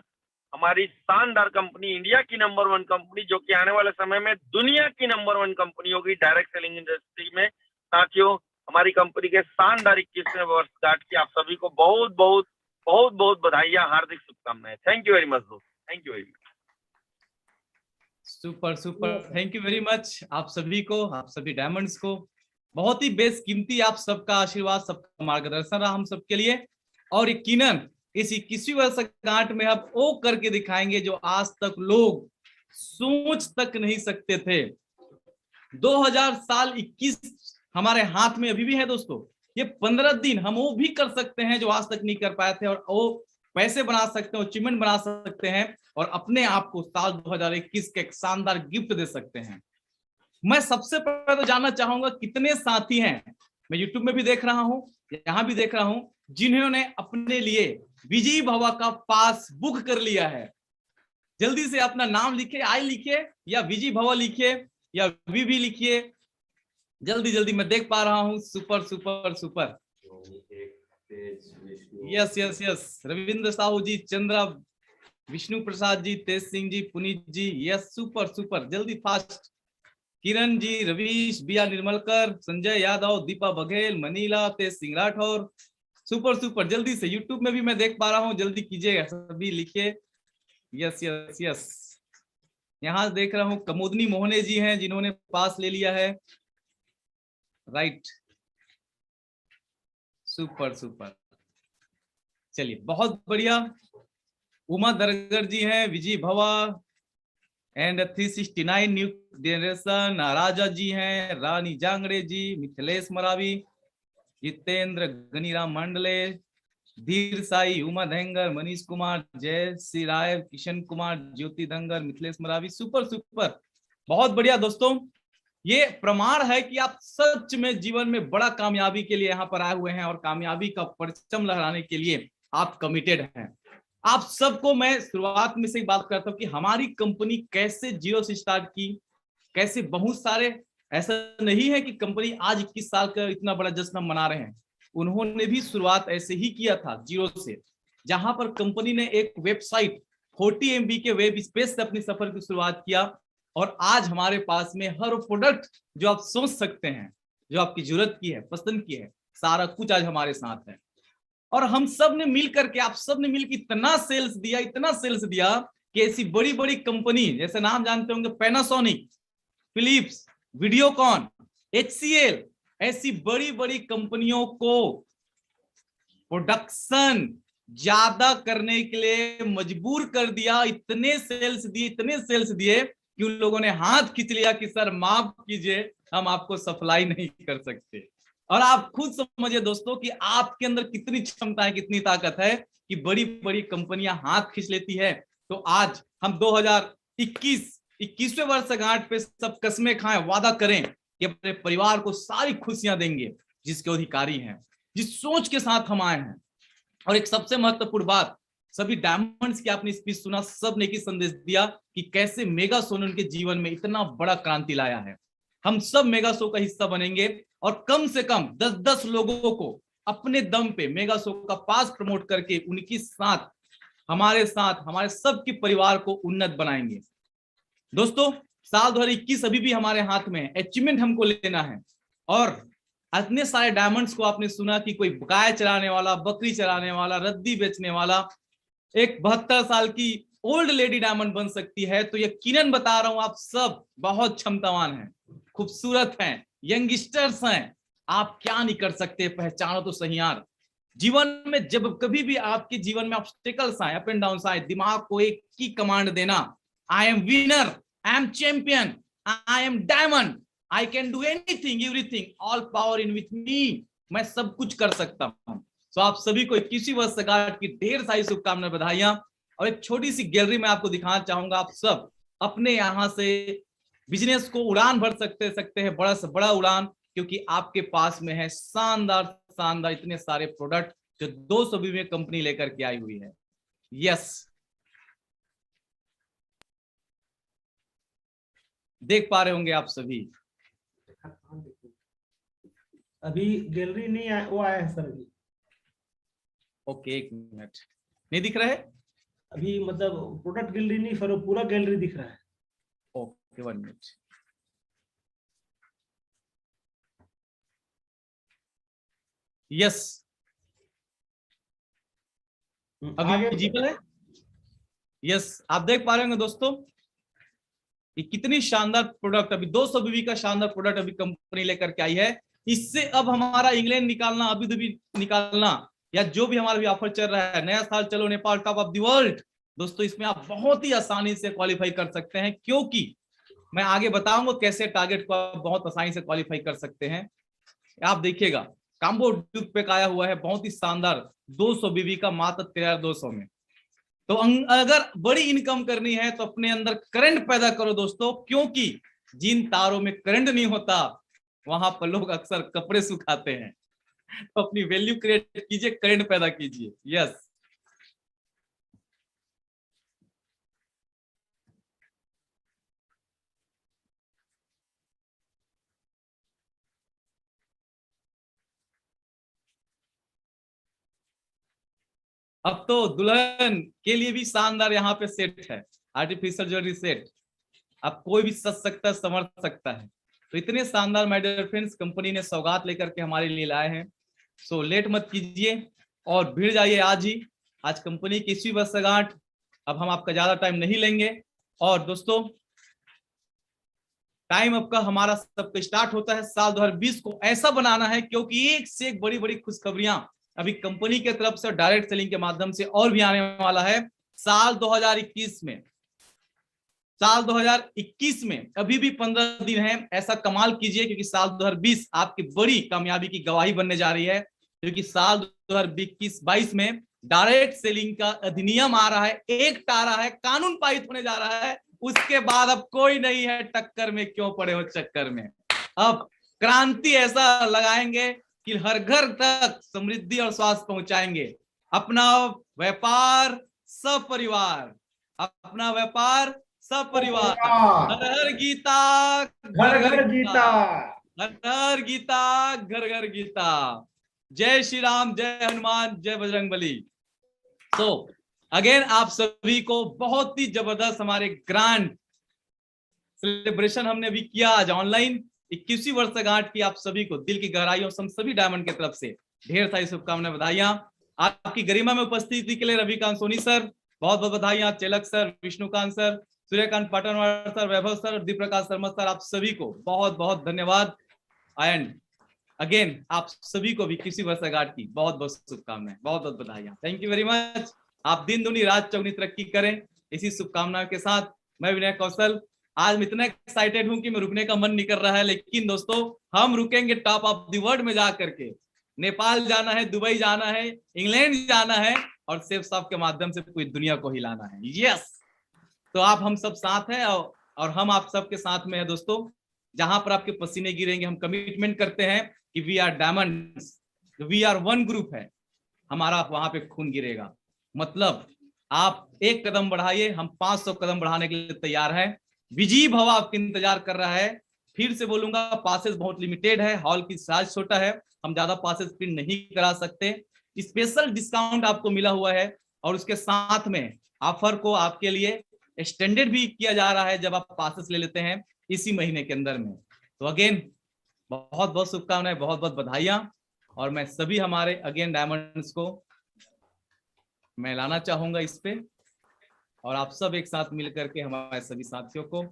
हमारी शानदार कंपनी, इंडिया की नंबर 1 कंपनी, जो कि आने वाले समय में दुनिया की नंबर 1 कंपनी होगी डायरेक्ट सेलिंग इंडस्ट्री में। साथियों, हमारी कंपनी के शानदार 21वें वर्षगांठ की आप सभी को बहुत बहुत बहुत बहुत बधाइयां, हार्दिक शुभकामनाएं। थैंक यू वेरी मच दोस्त, thank you very much. Super super, thank you very much आप सभी को, आप सभी डायमंड्स को। बहुत ही बेशकीमती आप सबका आशीर्वाद, सबका मार्गदर्शन रहा हम सबके लिए। और यकीनन इस 21वीं वर्षगांठ में हम वो करके दिखाएंगे जो आज तक लोग सोच तक नहीं सकते थे। 2000 साल 21 हमारे हाथ में अभी भी है दोस्तों। ये 15 दिन हम वो भी कर सकते हैं जो आज तक नहीं कर पाए थे, और वो पैसे बना सकते हैं, अचीवमेंट बना सकते हैं, और अपने आप को साल 2021 के एक शानदार गिफ्ट दे सकते हैं। मैं सबसे पहले तो जानना चाहूंगा कितने साथी हैं, मैं यूट्यूब में भी देख रहा हूं, यहां भी देख रहा हूं, जिन्होंने अपने लिए विजय भवा का पास बुक कर लिया है। जल्दी से अपना नाम लिखे, आई लिखिए या विजय भवा लिखिए या वीवी लिखिए, जल्दी जल्दी, मैं देख पा रहा हूं। Super super super, yes yes yes, Ravindra Sahu ji, Chandra, Vishnu Prasad ji, Tej Singh ji, Puneet ji, yes super super, जल्दी fast. Kiran ji, Ravish, Bia Nirmalkar, Sanjay Yadav, Deepa Baghel, Manila, Tej Singh Rathore, super super, जल्दी से। यूट्यूब में भी मैं देख पा रहा हूं, जल्दी कीजिएगा, सभी लिखिए, यस यस यस। यहां देख रहा हूं कमोदनी मोहने जी हैं जिन्होंने पास ले लिया है, राइट, सुपर सुपर, चलिए बहुत बढ़िया। उमा दरगर जी हैं, विजय भवा एंड 369 न्यू जनरेशन, राजा जी हैं, रानी जांगड़े जी, मिथिलेश मरावी, जितेंद्र, गनीराम मंडले, धीर साई, उमा धैंगर, मनीष कुमार, जय श्री राय, किशन कुमार, ज्योति दंगर, मिथिलेश मरावी। सुपर सुपर, बहुत बढ़िया दोस्तों। ये प्रमाण है कि आप सच में जीवन में बड़ा कामयाबी के लिए यहाँ पर आए हुए हैं और कामयाबी का परचम लहराने के लिए आप कमिटेड हैं। आप सबको मैं शुरुआत में से बात करता हूँ कि हमारी कंपनी कैसे जीरो से स्टार्ट की, कैसे बहुत सारे, ऐसा नहीं है कि कंपनी आज 21 साल का इतना बड़ा जश्न मना रहे हैं। उन्होंने भी शुरुआत ऐसे ही किया था, जीरो से, जहां पर कंपनी ने एक वेबसाइट 40 MB के वेब स्पेस से अपनी सफर की शुरुआत किया और आज हमारे पास में हर प्रोडक्ट जो आप सोच सकते हैं, जो आपकी जरूरत की है, पसंद की है, सारा कुछ आज हमारे साथ है। और हम सब ने मिल करके, आप सब ने मिलकर इतना सेल्स दिया, इतना सेल्स दिया कि ऐसी बड़ी बड़ी कंपनी, जैसे नाम जानते होंगे, पैनासोनिक, फिलिप्स, वीडियोकॉन, HCL, ऐसी बड़ी बड़ी कंपनियों को प्रोडक्शन ज्यादा करने के लिए मजबूर कर दिया। इतने सेल्स दिए, इतने सेल्स दिए कि उन लोगों ने हाथ खींच लिया कि सर माफ कीजिए, हम आपको सप्लाई नहीं कर सकते। और आप खुद समझिए दोस्तों कि आपके अंदर कितनी क्षमता है, कितनी ताकत है कि बड़ी बड़ी कंपनियां हाथ खींच लेती है। तो आज हम 2021वें वर्षगांठ पे सब कसमें खाएं, वादा करें कि अपने परिवार को सारी खुशियां देंगे जिसके अधिकारी हैं, जिस सोच के साथ हम आए हैं। और एक सबसे महत्वपूर्ण बात, सभी डायमंड्स की आपने स्पीच सुना, सब ने की संदेश दिया कि कैसे मेगा शो ने उनके जीवन में इतना बड़ा क्रांति लाया है। हम सब मेगा शो का हिस्सा बनेंगे और कम से कम 10-10 लोगों को अपने दम पे मेगा शो का पास प्रमोट करके उनके साथ हमारे सबके परिवार को उन्नत बनाएंगे। दोस्तों, साल 2021 अभी भी हमारे हाथ में है, अचीवमेंट हमको लेना है। और इतने सारे डायमंड्स को आपने सुना कि कोई गाय चराने वाला, बकरी चराने वाला, रद्दी बेचने वाला, एक 72 साल की ओल्ड लेडी डायमंड बन सकती है। तो यकीनन बता रहा हूं, आप सब बहुत क्षमतावान हैं, खूबसूरत हैं, यंगस्टर्स हैं, आप क्या नहीं कर सकते, पहचानो तो सही यार। जीवन में जब कभी भी आपके जीवन में ऑब्स्टेकल्स आए, अप एंड डाउन आए, दिमाग को एक की कमांड देना, I am winner, I am champion, I am diamond, I can do anything everything, all power in with me, मैं सब कुछ कर सकता हूं। तो आप सभी को 21वीं वर्षगांठ की ढेर सारी शुभकामनाएं, बधाइयां। और एक छोटी सी गैलरी में आपको दिखाना चाहूंगा, आप सब अपने यहां से बिजनेस को उड़ान भर सकते हैं, बड़ा से बड़ा उड़ान, क्योंकि आपके पास में है शानदार इतने सारे प्रोडक्ट जो 220 में कंपनी लेकर के आई हुई है। यस, देख पा रहे होंगे आप सभी। अभी गैलरी नहीं आया, वो आया है सर अभी। ओके, एक मिनट, नहीं दिख रहा है अभी, मतलब प्रोडक्ट गैलरी नहीं सर, पूरा गैलरी दिख रहा है। Okay, 1 minute. यस, अभी विजिबल है। यस, आप देख पा रहे होंगे दोस्तों, ये कितनी शानदार प्रोडक्ट, अभी 200 बीबी का शानदार प्रोडक्ट अभी कंपनी लेकर के आई है। इससे अब हमारा इंग्लैंड निकालना, अभी धाबी निकालना, या जो भी हमारा भी ऑफर चल रहा है, नया साल चलो Nepal, top of the world, दोस्तों इसमें आप बहुत ही आसानी से क्वालिफाई कर सकते हैं, क्योंकि मैं आगे बताऊंगा कैसे टारगेट को आप बहुत आसानी से क्वालिफाई कर सकते हैं। आप देखिएगा, काम्बो ड्यूक पे आया हुआ है, बहुत ही शानदार 200 बीबी का मात्र 13,200 में। तो अगर बड़ी इनकम करनी है तो अपने अंदर करंट पैदा करो दोस्तों, क्योंकि जिन तारों में करंट नहीं होता वहां पर लोग अक्सर कपड़े सुखाते हैं। तो अपनी वैल्यू क्रिएट कीजिए, करंट पैदा कीजिए। यस, अब तो दुल्हन के लिए भी शानदार यहाँ पे सेट है, आर्टिफिशियल ज्वेलरी सेट। अब कोई भी सज सकता है, समझ सकता है। तो इतने शानदार माय डियर फ्रेंड्स कंपनी ने सौगात लेकर के हमारे लिए लाए हैं। सो लेट मत कीजिए और भिड़ जाइए आज ही। आज कंपनी की 21वीं वर्षगांठ, अब हम आपका ज्यादा टाइम नहीं लेंगे। और दोस्तों, टाइम आपका हमारा सबका स्टार्ट होता है। साल 2020 को ऐसा बनाना है, क्योंकि एक से एक बड़ी बड़ी खुशखबरियां अभी कंपनी के तरफ से डायरेक्ट सेलिंग के माध्यम से और भी आने वाला है। साल 2021 में साल 2021 में अभी भी 15 दिन है, ऐसा कमाल कीजिए क्योंकि साल 2020 आपकी बड़ी कामयाबी की गवाही बनने जा रही है, क्योंकि साल 2021-22 में डायरेक्ट सेलिंग का अधिनियम आ रहा है, एक्ट आ रहा है, कानून पारित होने जा रहा है। उसके बाद अब कोई नहीं है टक्कर में, क्यों पड़े हो चक्कर में। अब क्रांति ऐसा लगाएंगे कि हर घर तक समृद्धि और स्वास्थ्य पहुंचाएंगे। अपना व्यापार सपरिवार, अपना व्यापार सपरिवार, हर हर गीता घर घर गीता, हर हर गीता घर घर गीता। जय श्री राम, जय हनुमान, जय बजरंगबली। तो अगेन आप सभी को बहुत ही जबरदस्त हमारे ग्रैंड सेलिब्रेशन हमने भी किया आज ऑनलाइन। 21वीं वर्षगांठ की आप सभी को दिल की गहराइयों से हम सभी डायमंड की तरफ से ढेर सारी शुभकामनाएं, बधाइयां। आपकी गरिमा में उपस्थिति के लिए रविकांत सोनी सर बहुत बहुत बधाइयां, Chelak sir, Vishnukant sir, Suryakant Patanwar sir, Vaibhav sir, Deep Prakash Sharma sir, आप सभी को बहुत बहुत धन्यवाद। एंड अगेन आप सभी को भी 21वीं वर्षगांठ की बहुत बहुत शुभकामनाएं, बहुत बहुत बधाइयां। Thank you very much. आप दिन दुनी रात चौगुनी तरक्की करें, इसी शुभकामनाओं के साथ मैं विनय कौशल आज इतना एक्साइटेड हूं कि मैं रुकने का मन नहीं कर रहा है, लेकिन दोस्तों हम रुकेंगे टॉप ऑफ द वर्ल्ड में जाकर के। नेपाल जाना है, दुबई जाना है, इंग्लैंड जाना है और सेफ साहब के माध्यम से पूरी दुनिया को हिलाना है। यस, तो आप हम सब साथ हैं और हम आप सबके साथ में है दोस्तों। जहां पर आपके पसीने गिरेंगे हम कमिटमेंट करते हैं कि we are diamonds, we are one group है, हमारा वहां पे खून गिरेगा। मतलब आप एक कदम बढ़ाइए, हम 500 कदम बढ़ाने के लिए तैयार हैं। विजय भव आपका इंतजार कर रहा है। फिर से बोलूंगा, पासेस बहुत लिमिटेड है, हॉल की साइज छोटा है, हम ज्यादा पासेस प्रिंट नहीं करा सकते। स्पेशल डिस्काउंट आपको मिला हुआ है और उसके साथ में ऑफर को आपके लिए एक्सटेंडेड भी किया जा रहा है जब आप पासेस ले लेते हैं इसी महीने के अंदर में। तो अगेन बहुत बहुत शुभकामनाएं, बहुत बहुत बधाइयां। और मैं सभी हमारे अगेन डायमंड्स को मैं लाना चाहूंगा इस पे, और आप सब एक साथ मिलकर के हमारे सभी साथियों को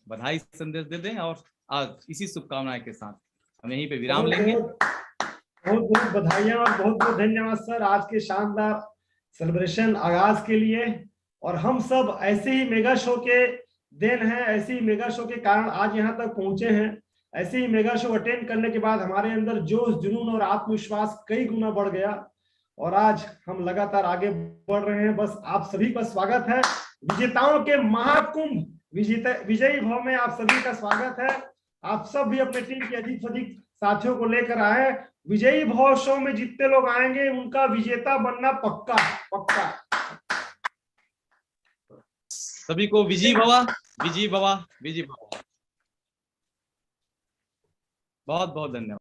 बधाई संदेश दे दें। और आज इसी शुभकामनाएं के साथ हम यहीं पे विराम लेंगे। बहुत बहुत बधाइयां और बहुत बहुत धन्यवाद सर आज के शानदार सेलिब्रेशन आगाज के लिए। और हम सब ऐसे ही मेगा शो के देन हैं, ऐसे ही मेगा शो के कारण आज यहाँ तक पहुंचे हैं। ऐसे ही मेगा शो अटेंड करने के बाद हमारे अंदर जोश, जुनून और आत्मविश्वास कई गुना बढ़ गया और आज हम लगातार आगे बढ़ रहे हैं। बस आप सभी का स्वागत है विजेताओं के महाकुंभ विजयी भव में, आप सभी का स्वागत है। आप सब भी अपने टीम के अधिक से अधिक साथियों को लेकर आए। विजयी भव शो में जितने लोग आएंगे उनका विजेता बनना पक्का पक्का। सभी को विजयी भवा, विजयी भवा, विजयी भवा। बहुत बहुत धन्यवाद।